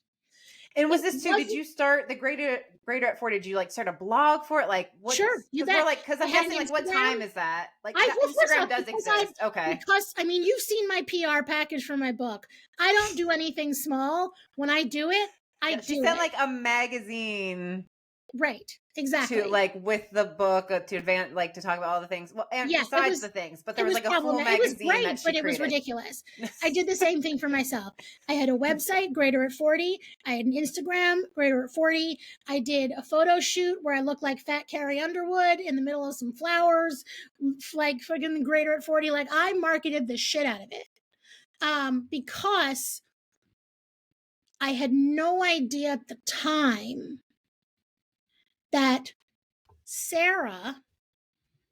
And was this too, did you start the greater at 40? Did you like start a blog for it? Like, what? Sure, you bet. Because I'm guessing, like, what time is that? Like, Instagram does exist. Okay. Because, I mean, you've seen my PR package for my book. I don't do anything small. When I do it, I do it. She sent like a magazine. Right. Exactly. To like with the book to advance, like to talk about all the things. Well, and besides the things, but there was like a full magazine. It was great, that she but it was ridiculous. I did the same thing for myself. I had a website, Greater at 40. I had an Instagram, Greater at 40. I did a photo shoot where I looked like Fat Carrie Underwood in the middle of some flowers, like fucking Greater at 40. Like, I marketed the shit out of it, because I had no idea at the time that Sarah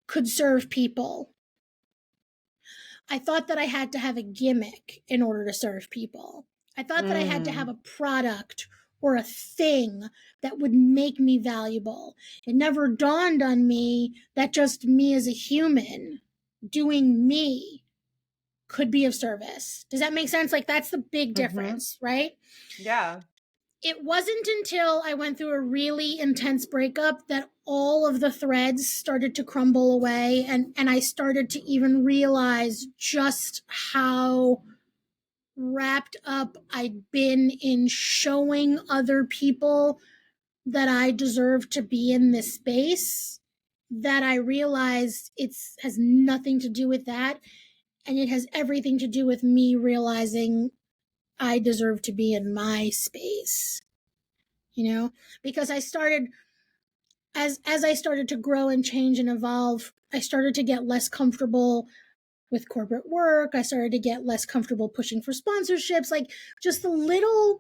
could serve people. I thought that I had to have a gimmick in order to serve people. I thought that I had to have a product or a thing that would make me valuable. It never dawned on me that just me as a human doing me could be of service. Does that make sense? Like, that's the big difference, right? Yeah. It wasn't until I went through a really intense breakup that all of the threads started to crumble away, and I started to even realize just how wrapped up I'd been in showing other people that I deserve to be in this space, that I realized it has nothing to do with that, and it has everything to do with me realizing I deserve to be in my space. You know, because I started, as I started to grow and change and evolve, I started to get less comfortable with corporate work. I started to get less comfortable pushing for sponsorships, like just the little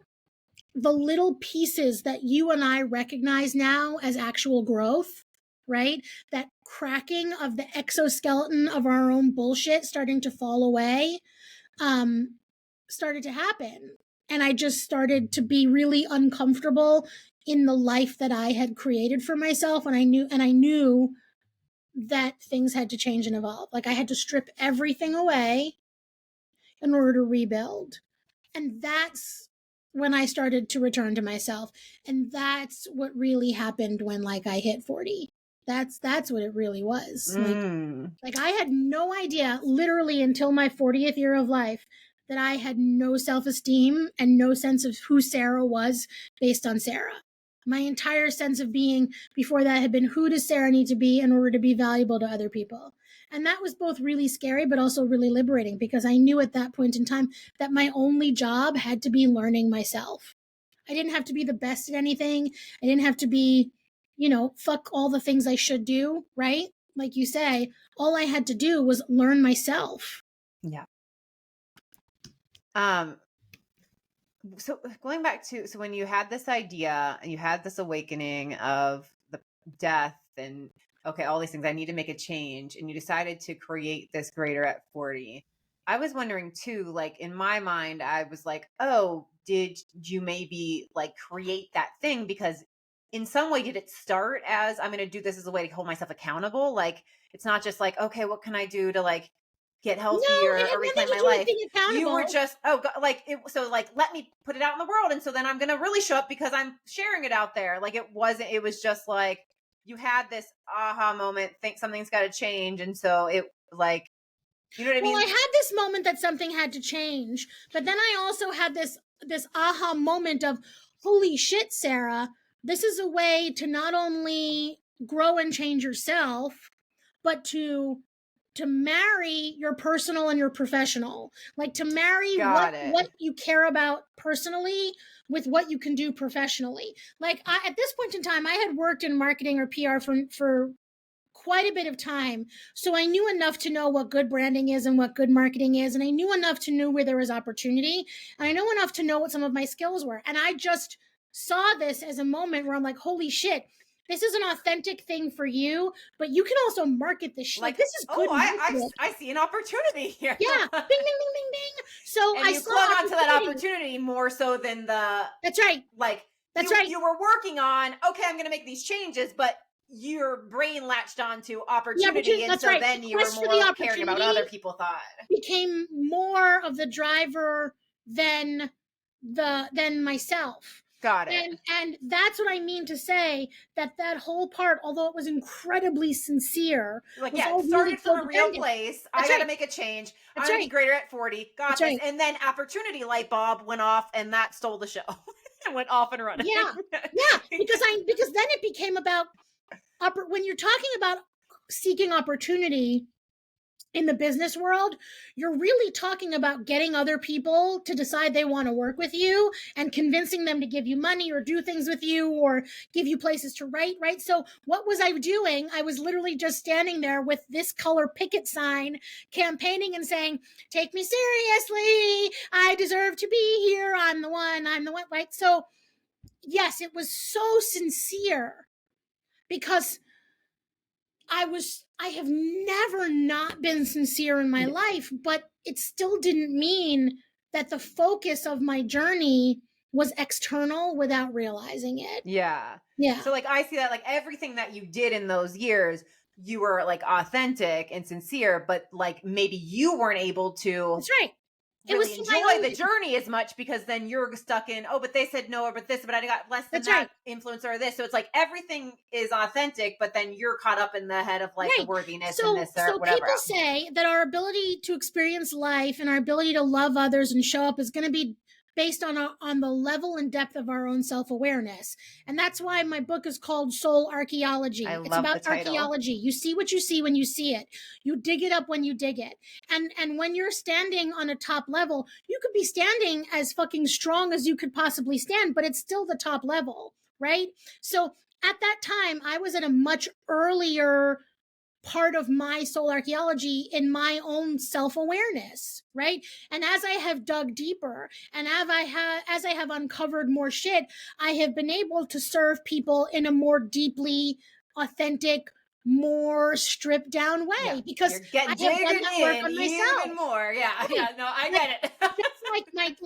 pieces that you and I recognize now as actual growth, right? That cracking of the exoskeleton of our own bullshit starting to fall away, started to happen. And I just started to be really uncomfortable in the life that I had created for myself. And I knew that things had to change and evolve. Like, I had to strip everything away in order to rebuild. And that's when I started to return to myself. And that's what really happened when, like, I hit 40. That's what it really was. Like, I had no idea, literally until my 40th year of life, that I had no self-esteem and no sense of who Sarah was based on Sarah. My entire sense of being before that had been, who does Sarah need to be in order to be valuable to other people? And that was both really scary, but also really liberating, because I knew at that point in time that my only job had to be learning myself. I didn't have to be the best at anything. I didn't have to be, fuck all the things I should do, right? Like you say, all I had to do was learn myself. Yeah. So going back to, so when you had this idea and you had this awakening of the death and okay, all these things, I need to make a change, and you decided to create this greater at 40. I was wondering too, like in my mind, I was like, oh, did you maybe like create that thing because in some way did it start as I'm going to do this as a way to hold myself accountable? Like it's not just like, okay, what can I do to like get No, healthier it or had nothing reclaim to my do with life? being You were accountable. just, oh God, like it, so like let me put it out in the world, and so then I'm gonna really show up because I'm sharing it out there. Like it wasn't, it was just like you had this aha moment, think something's got to change, and so it like, you know what I Well, mean? I had this moment that something had to change, but then I also had this aha moment of, holy shit, Sarah, this is a way to not only grow and change yourself, but to marry your personal and your professional, like to marry Got what it. you care about personally with what you can do professionally. Like at this point in time, I had worked in marketing or PR for quite a bit of time. So I knew enough to know what good branding is and what good marketing is. And I knew enough to know where there was opportunity. And I know enough to know what some of my skills were. And I just saw this as a moment where I'm like, holy shit, this is an authentic thing for you, but you can also market this. Like, this is good oh, marketing. I see an opportunity here. Yeah. Bing, bing, bing, bing, bing. So And I you saw clung onto that opportunity. opportunity more so than the, That's right. like, That's right. you were working on, okay, I'm going to make these changes, but your brain latched onto opportunity. And That's so right. then The you were quest for the more caring about what opportunity other people thought. became more of the driver than myself. Got it. And that's what I mean to say, that whole part, although it was incredibly sincere, Like, was yeah, all it started really from a real codependent. place. I That's got to right. make a change. I'm That's going to be right. greater at 40. Got That's this. right. And then opportunity light bulb went off, and that stole the show. And went off and running. Yeah. Because then it became about when you're talking about seeking opportunity in the business world, you're really talking about getting other people to decide they want to work with you and convincing them to give you money or do things with you or give you places to write, right? So what was I doing? I was literally just standing there with this color picket sign, campaigning and saying, take me seriously. I deserve to be here. I'm the one, right? So yes, it was so sincere because I have never not been sincere in my life, but it still didn't mean that the focus of my journey was external without realizing it. Yeah. Yeah. So like I see that like everything that you did in those years, you were like authentic and sincere, but like maybe you weren't able to That's right. really enjoy the journey as much because then you're stuck in, oh, but they said no, or but this, but I got less than That's that right. influencer or this. So it's like everything is authentic, but then you're caught up in the head of like the worthiness and this or whatever. People say that our ability to experience life and our ability to love others and show up is going to be based on the level and depth of our own self-awareness. And that's why my book is called Soul Archaeology. It's about archaeology. You see what you see when you see it. You dig it up when you dig it. And when you're standing on a top level, you could be standing as fucking strong as you could possibly stand, but it's still the top level, right? So at that time, I was at a much earlier part of my soul archaeology in my own self-awareness, right? And as I have dug deeper and as I have uncovered more shit, I have been able to serve people in a more deeply authentic, more stripped down way because I have done that work on myself. Even more. Yeah. Right. Yeah. No, I get it.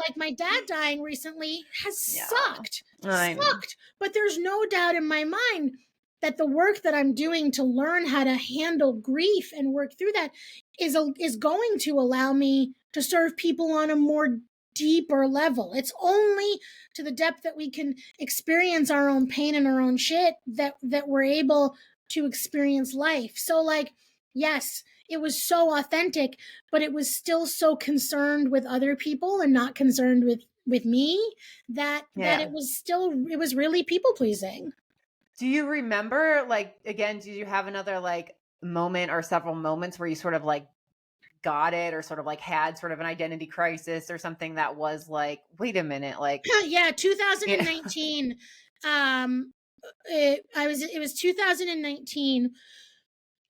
like my dad dying recently has sucked. But there's no doubt in my mind that the work that I'm doing to learn how to handle grief and work through that is going to allow me to serve people on a more deeper level. It's only to the depth that we can experience our own pain and our own shit that we're able to experience life. So like, yes, it was so authentic, but it was still so concerned with other people and not concerned with me that it was really people pleasing. Do you remember, like, again, do you have another like moment or several moments where you sort of like got it, or sort of like had sort of an identity crisis or something that was like, wait a minute, like, yeah, 2019. It was 2019,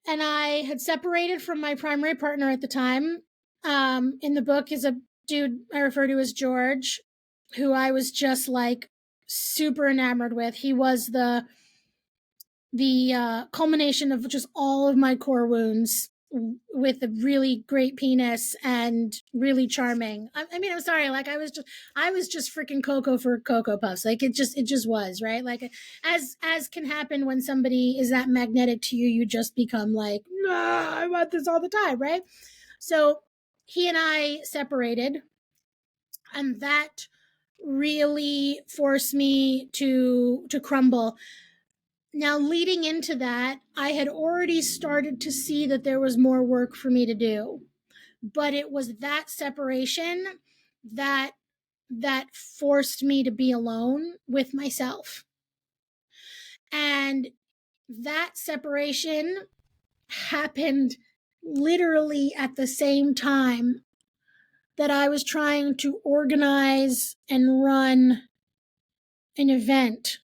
and I had separated from my primary partner at the time. In the book is a dude I refer to as George, who I was just like super enamored with. He was the culmination of just all of my core wounds, with a really great penis and really charming. I mean, I'm sorry, like I was just freaking Cocoa for Cocoa Puffs. Like it just was, right? Like as can happen when somebody is that magnetic to you, you just become like, nah, I want this all the time, right? So he and I separated, and that really forced me to crumble. Now, leading into that, I had already started to see that there was more work for me to do. But it was that separation that forced me to be alone with myself. And that separation happened literally at the same time that I was trying to organize and run an event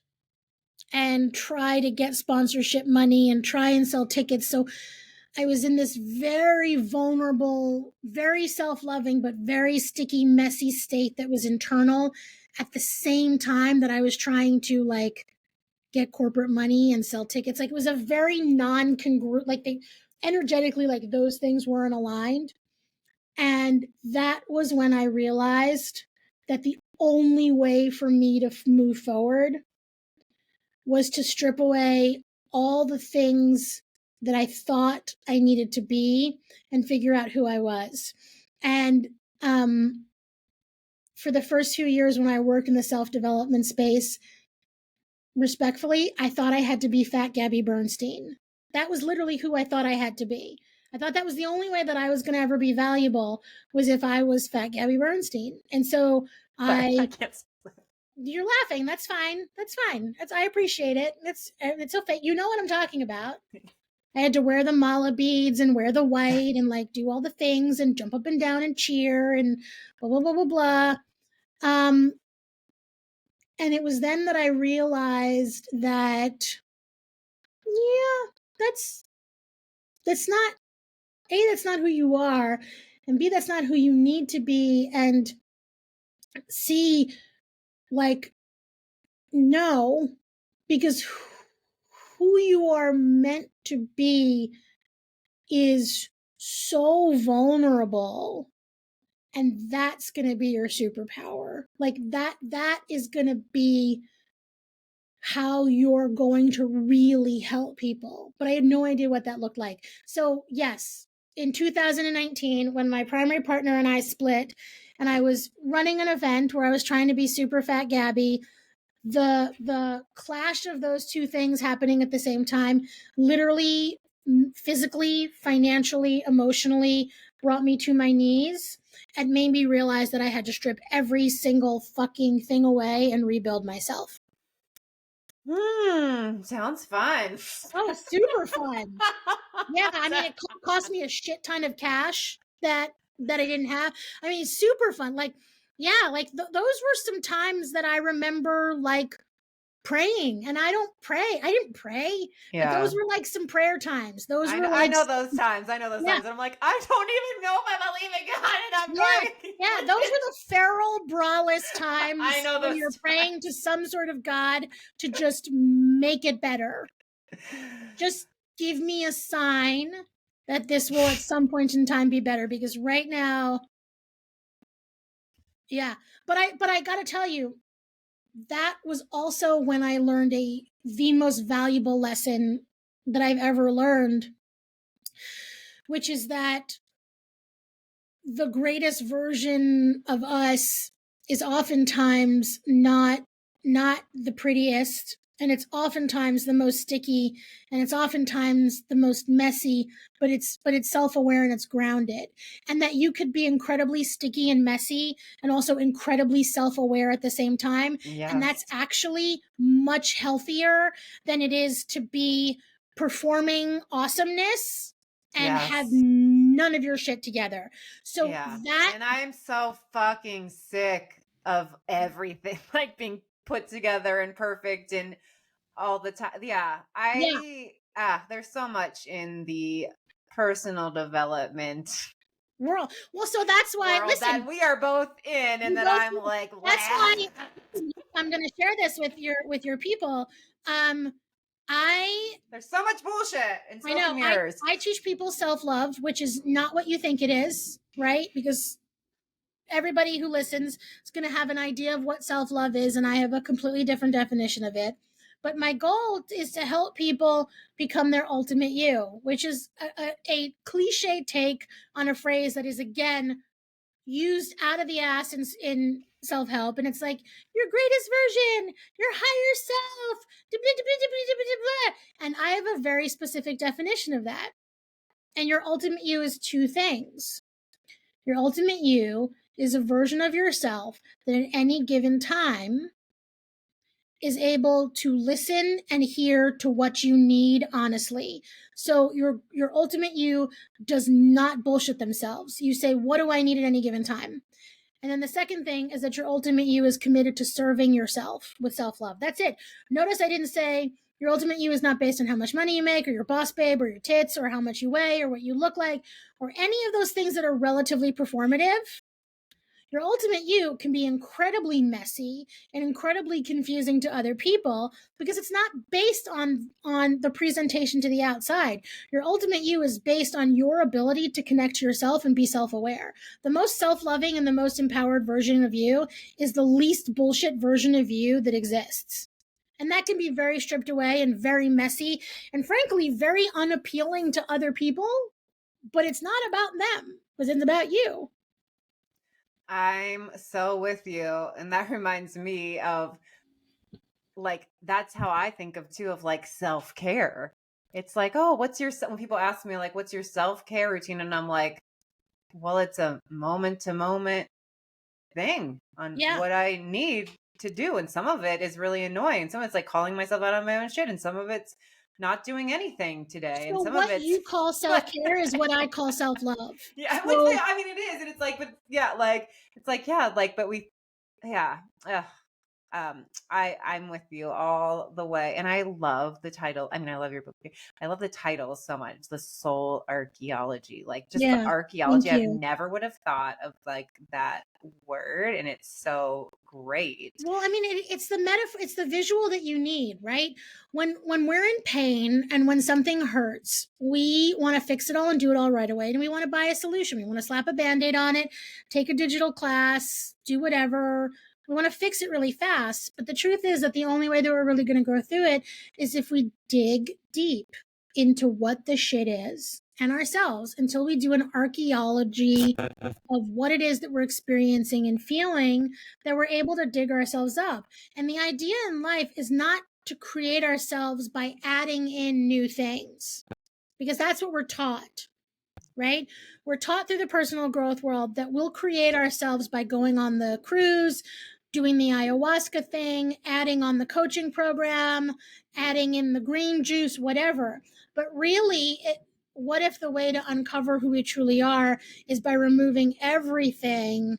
and try to get sponsorship money and try and sell tickets. So I was in this very vulnerable, very self-loving, but very sticky, messy state that was internal at the same time that I was trying to like get corporate money and sell tickets. Like it was a very non-congruent, like they energetically, like those things weren't aligned. And that was when I realized that the only way for me to move forward was to strip away all the things that I thought I needed to be and figure out who I was. And for the first few years when I worked in the self-development space, respectfully, I thought I had to be Fat Gabby Bernstein. That was literally who I thought I had to be. I thought that was the only way that I was going to ever be valuable, was if I was Fat Gabby Bernstein. And so I can't. You're laughing. That's fine. That's fine. I appreciate it. It's okay. You know what I'm talking about. I had to wear the mala beads and wear the white and like do all the things and jump up and down and cheer and blah blah blah blah blah. And it was then that I realized that, yeah, that's not A, that's not who you are, and B, that's not who you need to be, and C, like, no, because who you are meant to be is so vulnerable, and that's going to be your superpower. Like that is going to be how you're going to really help people. But I had no idea what that looked like. So yes, in 2019, when my primary partner and I split, and I was running an event where I was trying to be super Fat Gabby, the clash of those two things happening at the same time, literally, physically, financially, emotionally, brought me to my knees and made me realize that I had to strip every single fucking thing away and rebuild myself. Sounds fun. Oh, super fun. Yeah, I mean, it cost me a shit ton of cash that I didn't have. I mean, super fun. Like, yeah, like those were some times that I remember like praying, and I didn't pray, but those were like some prayer times. Those were like, I know those times. I know those times. And I'm like, I don't even know if I believe in God, and I'm going. Yeah, those were the feral braless times. I know those when you're praying to some sort of God to just make it better. Just give me a sign that this will at some point in time be better, because right now, yeah. But I gotta tell you, that was also when I learned the most valuable lesson that I've ever learned, which is that the greatest version of us is oftentimes not the prettiest, and it's oftentimes the most sticky, and it's oftentimes the most messy, but it's self-aware and it's grounded. And that you could be incredibly sticky and messy and also incredibly self-aware at the same time. Yes. And that's actually much healthier than it is to be performing awesomeness and have none of your shit together. So Yeah. that, And I'm so fucking sick of everything like being put together and perfect and all the time. Yeah. yeah, There's so much in the personal development world. Well, so that's why, world that listen, we are both in and we that both, I'm like, that's "Blah." why I'm going to share this with your people. I There's so much bullshit and I smoke know and mirrors. I teach people self-love, which is not what you think it is, right? Because everybody who listens is going to have an idea of what self-love is, and I have a completely different definition of it. But my goal is to help people become their ultimate you, which is a cliche take on a phrase that is, again, used out of the ass in self-help. And it's like, your greatest version, your higher self, and I have a very specific definition of that. And your ultimate you is two things. Your ultimate you is a version of yourself that at any given time is able to listen and hear to what you need honestly. So your ultimate you does not bullshit themselves. You say, what do I need at any given time? And then the second thing is that your ultimate you is committed to serving yourself with self-love. That's it. Notice I didn't say your ultimate you is not based on how much money you make or your boss babe or your tits or how much you weigh or what you look like or any of those things that are relatively performative. Your ultimate you can be incredibly messy and incredibly confusing to other people because it's not based on the presentation to the outside. Your ultimate you is based on your ability to connect to yourself and be self-aware. The most self-loving and the most empowered version of you is the least bullshit version of you that exists. And that can be very stripped away and very messy and frankly very unappealing to other people, but it's not about them because it's about you. I'm so with you. And that reminds me of like, that's how I think of too, of like self care. It's like, oh, when people ask me, like, what's your self care routine? And I'm like, well, it's a moment to moment thing on Yeah. what I need to do. And some of it is really annoying. Some of it's like calling myself out on my own shit. And some of it's not doing anything today. And So some of what it's you call self-care is what I call self-love. yeah, I would say, So I mean, it is. And it's like, but yeah, like, it's like, yeah, like, but yeah. Ugh. I'm with you all the way. And I love the title. I mean, I love your book. I love the title so much. The Soul Archaeology. Like just the yeah, thank archaeology. I've you. never would have thought of like that word. And it's so great. Well, I mean, it's the metaphor, it's the visual that you need, right? When we're in pain and when something hurts, we want to fix it all and do it all right away, and we want to buy a solution. We want to slap a band-aid on it, take a digital class, do whatever. We want to fix it really fast. But the truth is that the only way that we're really going to go through it is if we dig deep into what the shit is and ourselves until we do an archaeology of what it is that we're experiencing and feeling, that we're able to dig ourselves up. And the idea in life is not to create ourselves by adding in new things, because that's what we're taught, right? We're taught through the personal growth world that we'll create ourselves by going on the cruise, doing the ayahuasca thing, adding on the coaching program, adding in the green juice, whatever. But really, what if the way to uncover who we truly are is by removing everything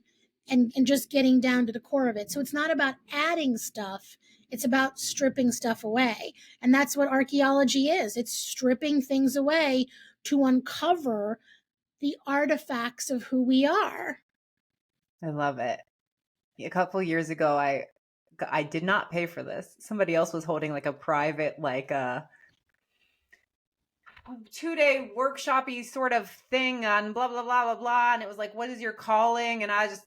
and just getting down to the core of it? So it's not about adding stuff. It's about stripping stuff away. And that's what archaeology is. It's stripping things away to uncover the artifacts of who we are. I love it. A couple years ago, I did not pay for this. Somebody else was holding like a private, like 2-day workshopy sort of thing on blah blah blah blah blah, and it was like, what is your calling? And I just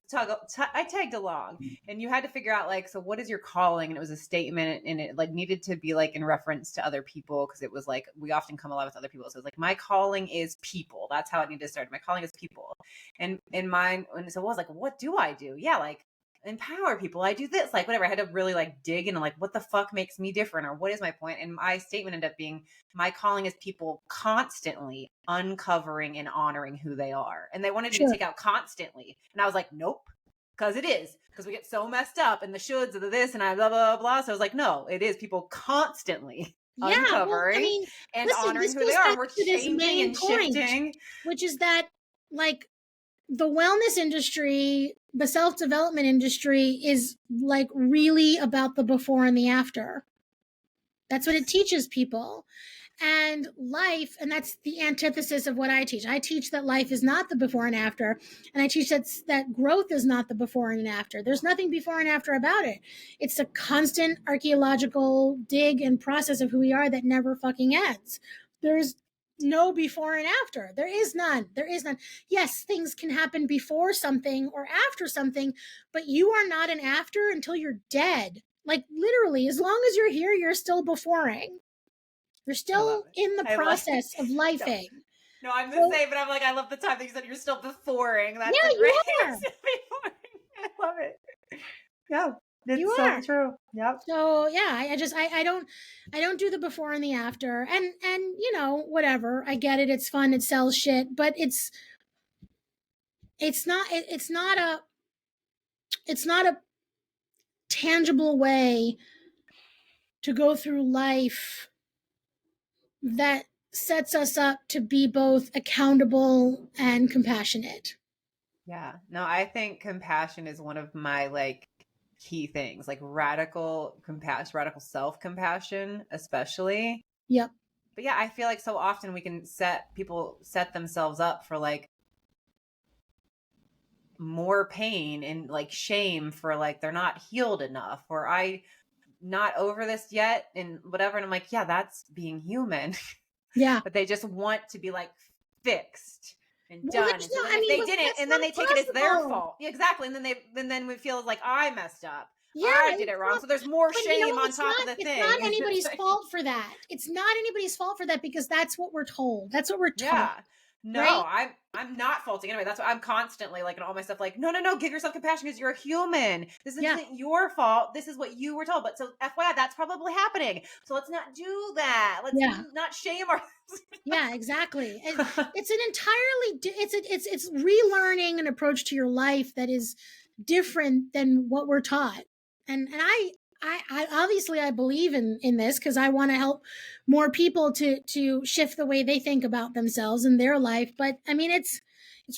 I tagged along, and you had to figure out like, so what is your calling? And it was a statement, and it like needed to be like in reference to other people, because it was like we often come alive with other people. So it was like, my calling is people. That's how it needed to start. My calling is people. And in mine, and so I was like, what do I do? Yeah, like empower people. I do this, like whatever. I had to really like dig into like, what the fuck makes me different, or what is my point? And my statement ended up being, my calling is people constantly uncovering and honoring who they are. And they wanted me to take out constantly, and I was like, nope, because it is, because we get so messed up in the shoulds of the this and I blah blah blah. So I was like, no, it is people constantly uncovering and listen, honoring this who they goes are. back And we're to this changing main and point, shifting, which is that like the wellness industry, the self-development industry is like really about the before and the after. That's what it teaches people. And life, and that's the antithesis of what I teach. I teach that life is not the before and after, and I teach that growth is not the before and after. There's nothing before and after about it. It's a constant archaeological dig and process of who we are that never fucking ends. There's no before and after. There is none. There is none. Yes, things can happen before something or after something, but you are not an after until you're dead. Like literally, as long as you're here, you're still beforing. You're still in the process of lifing. No, I'm the same, but I'm like, I love the time that you said you're still beforing. That's yeah, a great you are. I love it. Yeah, it's you so are. true. Yep. So yeah, I don't do the before and the after, and you know, whatever. I get it. It's fun. It sells shit, but it's not a tangible way to go through life that sets us up to be both accountable and compassionate. Yeah. No, I think compassion is one of my like key things, like radical compassion, radical self-compassion, especially. Yep. But yeah, I feel like so often we can people set themselves up for like more pain and like shame for like they're not healed enough, or I not over this yet and whatever. And I'm like, yeah, that's being human. Yeah. But they just want to be like fixed and Well, done. there's And so no, then I if mean, they but didn't, that's and then not they take it as their possible. fault. Yeah, exactly. And then we feel like I messed up. Yeah, I did it wrong. not, So there's more but shame you know, on top of the it's thing. not anybody's fault for that. It's not anybody's fault for that because that's what we're told. That's what we're taught. Yeah. No, Right? I'm not faulting anyway. That's what I'm constantly like in all my stuff, like, no, give yourself compassion because you're a human. This Yeah. isn't your fault. This is what you were told. But so FYI, that's probably happening. So let's not do that. Let's not shame ourselves. Yeah, exactly. It's an entirely it's relearning an approach to your life that is different than what we're taught. And I obviously I believe in this because I want to help more people to shift the way they think about themselves and their life. But I mean, it's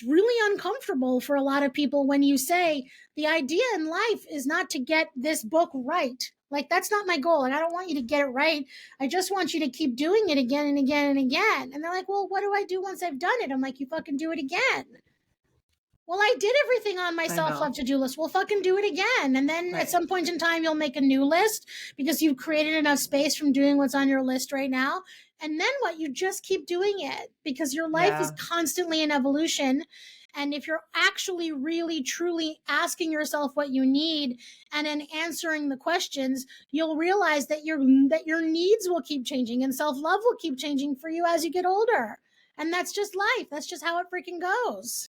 really uncomfortable for a lot of people when you say the idea in life is not to get this book right. Like that's not my goal, and I don't want you to get it right. I just want you to keep doing it again and again and again. And they're like, well, what do I do once I've done it? I'm like, you fucking do it again. Well, I did everything on my self-love to-do list. Well, fucking do it again. And then at some point in time, you'll make a new list because you've created enough space from doing what's on your list right now. And then what? You just keep doing it because your life is constantly in evolution. And if you're actually really truly asking yourself what you need and then answering the questions, you'll realize that your needs will keep changing and self-love will keep changing for you as you get older. And that's just life. That's just how it freaking goes.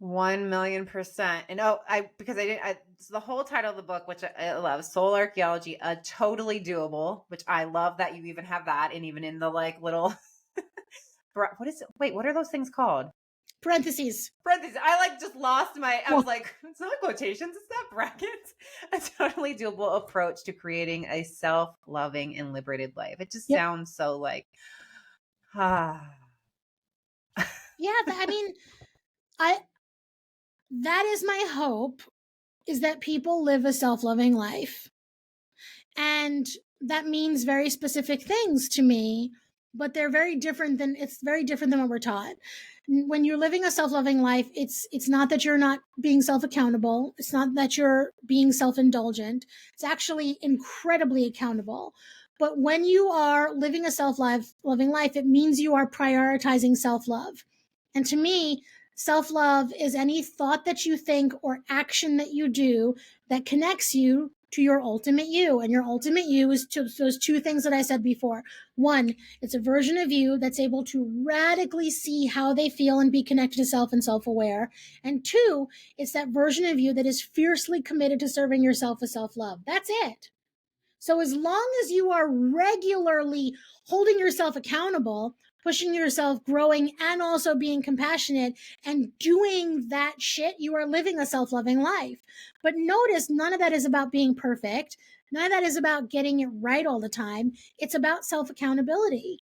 1,000,000%. And because it's the whole title of the book, which I love, Soul Archaeology, a totally doable, which I love that you even have that. And even in the like little, what is it? Wait, what are those things called? Parentheses. I like just lost I was like, it's not quotations, it's not brackets. A totally doable approach to creating a self-loving and liberated life. It just sounds so like, Yeah, I mean, that is my hope, is that people live a self-loving life. And that means very specific things to me, but it's very different than what we're taught. When you're living a self-loving life, it's not that you're not being self-accountable. It's not that you're being self-indulgent. It's actually incredibly accountable. But when you are living a self-loving life, it means you are prioritizing self-love. And to me, self-love is any thought that you think or action that you do that connects you to your ultimate you. And your ultimate you is those two things that I said before. One, it's a version of you that's able to radically see how they feel and be connected to self and self-aware. And two, it's that version of you that is fiercely committed to serving yourself with self-love. That's it. So as long as you are regularly holding yourself accountable, pushing yourself, growing, and also being compassionate and doing that shit, you are living a self-loving life. But notice, none of that is about being perfect. None of that is about getting it right all the time. It's about self-accountability.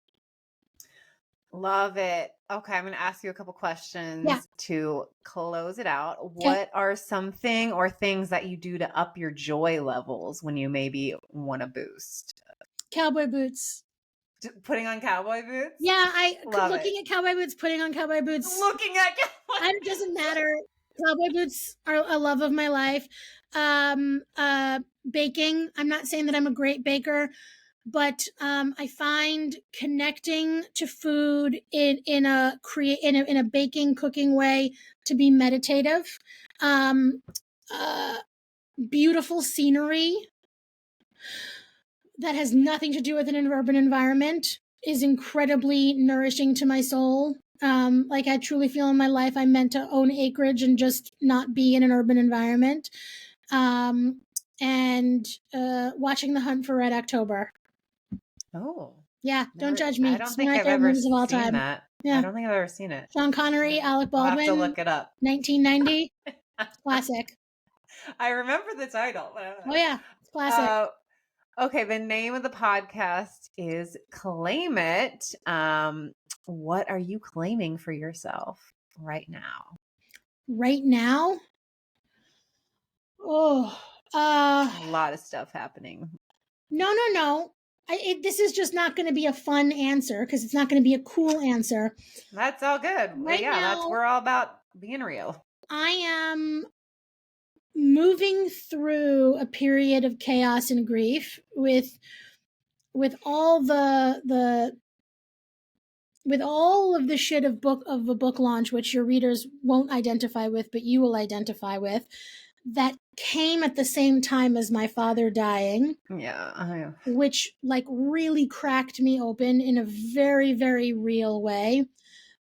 Love it. Okay, I'm going to ask you a couple Yeah. questions to close it out. Okay. What are something or things that you do to up your joy levels when you maybe want to boost? Cowboy boots. Putting on cowboy boots? Yeah, Love it. looking at cowboy boots, putting on cowboy boots. Looking at cowboy It doesn't matter. Cowboy boots are a love of my life. Baking. I'm not saying that I'm a great baker, but I find connecting to food in a baking cooking way to be meditative. Um, uh, Beautiful scenery that has nothing to do with an urban environment is incredibly nourishing to my soul. Like I truly feel in my life I'm meant to own acreage and just not be in an urban environment. Um, and Watching The Hunt for Red October. Oh, Yeah, don't never. judge I me. don't It's one think of my I've favorite ever movies of all seen time. that. I Yeah, don't think I've ever seen it. Sean Connery, Alec I'll have to Baldwin, look it up. 1990. Classic. I remember the title. But I don't Oh know. yeah, it's classic. Okay, the name of the podcast is Claim It. What are you claiming for yourself right now? Right now, oh, A lot of stuff happening. no. This is just not going to be a fun answer because it's not going to be a cool answer. That's all good. Right now, We're all about being real. I am moving through a period of chaos and grief with all with all of the shit of a book launch, which your readers won't identify with, but you will identify with, that came at the same time as my father dying. Yeah. Which like really cracked me open in a very, very real way.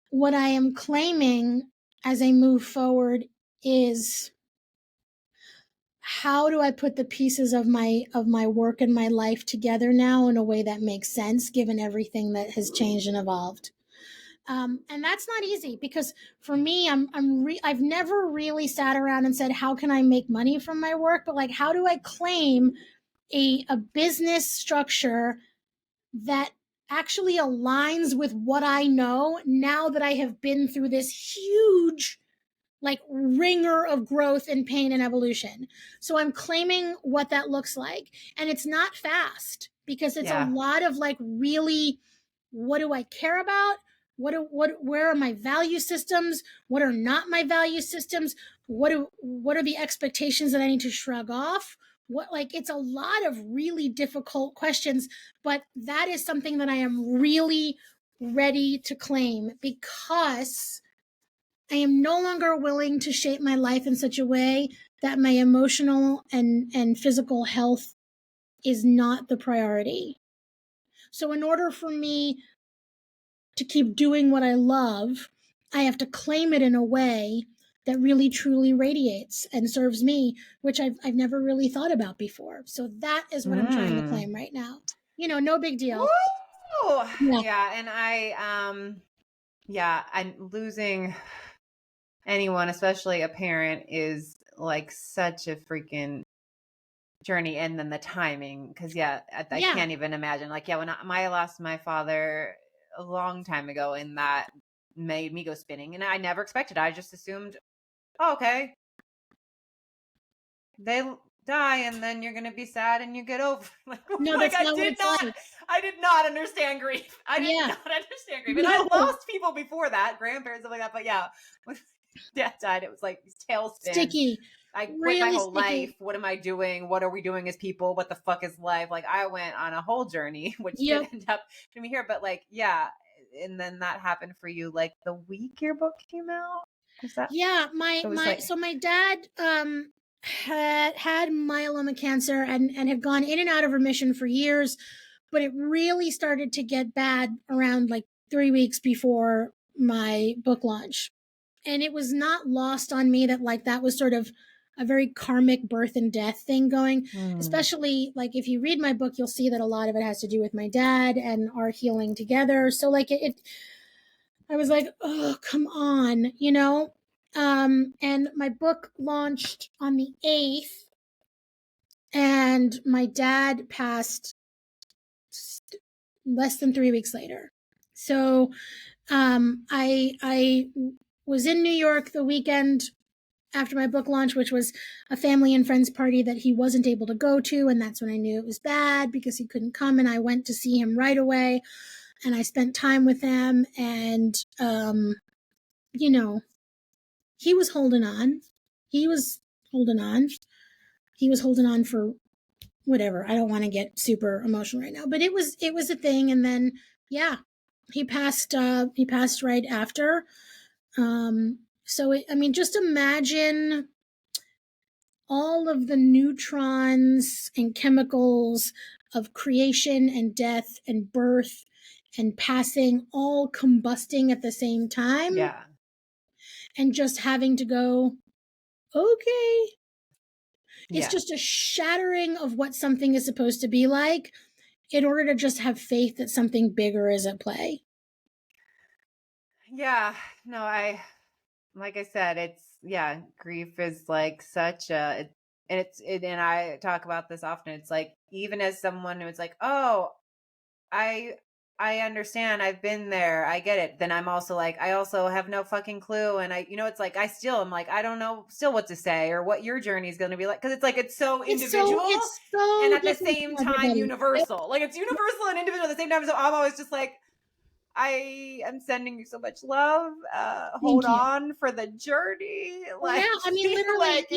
What I am claiming as I move forward is how do I put the pieces of my work and my life together now in a way that makes sense given everything that has changed and evolved. And that's not easy because for me, I've never really sat around and said, how can I make money from my work? But like, how do I claim a business structure that actually aligns with what I know now that I have been through this huge like ringer of growth and pain and evolution. So I'm claiming what that looks like. And it's not fast because it's a lot of like really what do I care about? Where are my value systems? What are not my value systems? What are the expectations that I need to shrug off? What like it's a lot of really difficult questions, but that is something that I am really ready to claim because I am no longer willing to shape my life in such a way that my emotional and physical health is not the priority. So in order for me to keep doing what I love, I have to claim it in a way that really truly radiates and serves me, which I've never really thought about before. So that is what I'm trying to claim right now. You know, no big deal. Woo! Yeah. Yeah, and I'm losing anyone, especially a parent, is like such a freaking journey. And then the timing, because I can't even imagine. Like, when I lost my father a long time ago, and that made me go spinning, and I never expected. I just assumed, oh, okay, they die, and then you're gonna be sad, and you get over. No, that's not what it's like. I did not understand grief. I did not understand grief, and I lost people before that, grandparents, stuff like that. But when dad died, it was like tailspin. Sticky. I quit really my whole sticky. life. What am I doing? What are we doing as people? What the fuck is life? Like, I went on a whole journey, which did end up to me here. But like, and then that happened for you like the week your book came out. Is that? So my dad had myeloma cancer and had gone in and out of remission for years, but it really started to get bad around like 3 weeks before my book launch. And it was not lost on me that like that was sort of a very karmic birth and death thing going, especially like if you read my book, you'll see that a lot of it has to do with my dad and our healing together. So like I was like, oh, come on, you know? And my book launched on the 8th, and my dad passed less than 3 weeks later. So I was in New York the weekend after my book launch, which was a family and friends party that he wasn't able to go to. And that's when I knew it was bad because he couldn't come. And I went to see him right away. And I spent time with him. And, you know, he was holding on. He was holding on. He was holding on for whatever. I don't want to get super emotional right now, but it was a thing. And then, yeah, he passed right after. I mean, just imagine all of the neutrons and chemicals of creation and death and birth and passing all combusting at the same time. Yeah. And just having to go, okay. It's Yeah. just a shattering of what something is supposed to be like in order to just have faith that something bigger is at play. Yeah. No, like I said, grief is like such a, and I talk about this often. It's like, even as someone who's like, oh, I understand. I've been there. I get it. Then I'm also like, I also have no fucking clue. And it's like, I'm like, I don't know still what to say or what your journey is going to be like. Cause it's like, it's so individual It's so and at the same time, everybody. universal. Like it's universal and individual at the same time. So I'm always just like, I am sending you so much love. Hold on for the journey. Like, yeah, I mean, literally,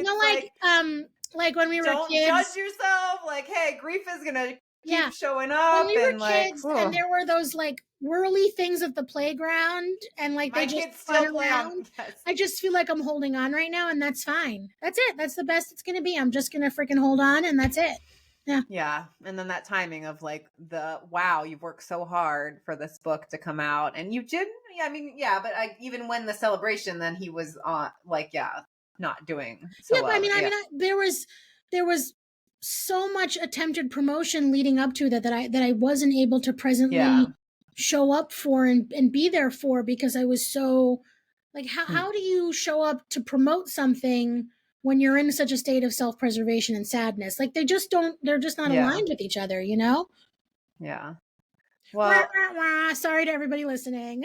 like when we were don't kids, judge yourself. Like, hey, grief is gonna keep showing up. When we were and like, kids, and there were those like whirly things at the playground, and like my they just kids still run play around. on. Yes. I just feel like I'm holding on right now, and that's fine. That's it. That's the best it's gonna be. I'm just gonna freaking hold on, and that's it. Yeah. Yeah. And then that timing of like wow, you've worked so hard for this book to come out. And you didn't, yeah, I mean, yeah, but even when the celebration, then he was on not doing so well. I mean, there was so much attempted promotion leading up to that I wasn't able to presently show up for and be there for because I was so like, how do you show up to promote something when you're in such a state of self-preservation and sadness? Like they're just not aligned with each other, you know? Yeah. Well, sorry to everybody listening.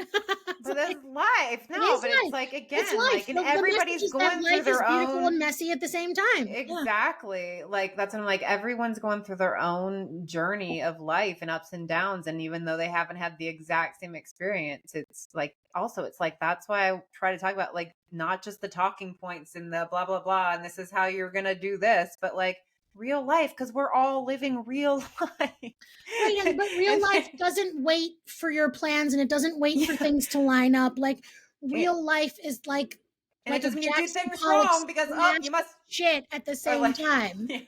But that's life. No, but it's like, again, it's life. Like, and everybody's going through their own. Beautiful and messy at the same time. Exactly. Yeah. Like, that's when I'm like, everyone's going through their own journey of life and ups and downs. And even though they haven't had the exact same experience, it's like, also, it's like, that's why I try to talk about, like, not just the talking points and the blah, blah, blah. And this is how you're going to do this, but like, real life, because we're all living real life. Right, but real life doesn't wait for your plans, and it doesn't wait for things to line up. Like real life is like it doesn't mean you do things wrong because you must shit at the same time. Yeah.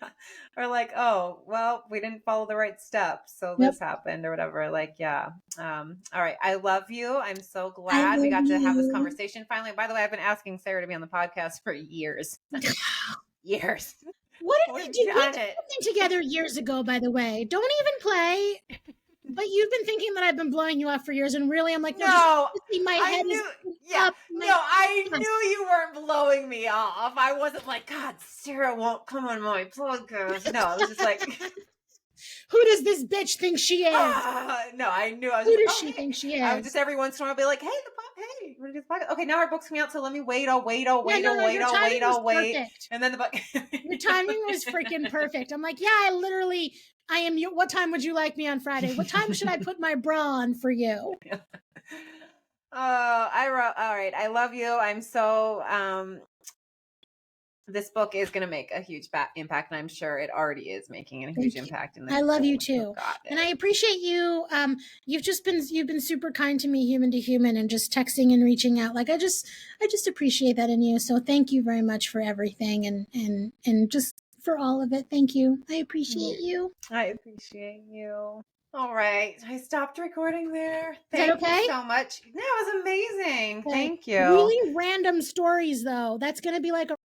Or like, oh, well, we didn't follow the right steps, so this happened or whatever. Like, yeah. All right. I love you. I'm so glad we got to have this conversation finally. By the way, I've been asking Sarah to be on the podcast for years. Years. What did we do? We did something together years ago, by the way. Don't even play. But you've been thinking that I've been blowing you off for years, and really, I'm like, no. My head is up. I knew you weren't blowing me off. I wasn't like, God, Sarah won't come on my podcast. No, I was just like, who does this bitch think she is? No, I knew. I was who does she think she is? I would just every once in a while be like, hey, hey, what is the podcast? Okay, now our book's coming out, so let me wait. I'll wait. And then the book. Your timing was freaking perfect. I'm like, yeah, I am you. What time would you like me on Friday? What time should I put my bra on for you? All right. I love you. I'm so, this book is going to make a huge impact, and I'm sure it already is making a huge impact. I love you too, and I appreciate you. You've been super kind to me, human to human, and just texting and reaching out. Like I just appreciate that in you. So thank you very much for everything, and just for all of it. Thank you. I appreciate you. I appreciate you. All right. I stopped recording there. Thank you so much. That was amazing. Okay. Thank you. Really random stories, though. That's going to be like a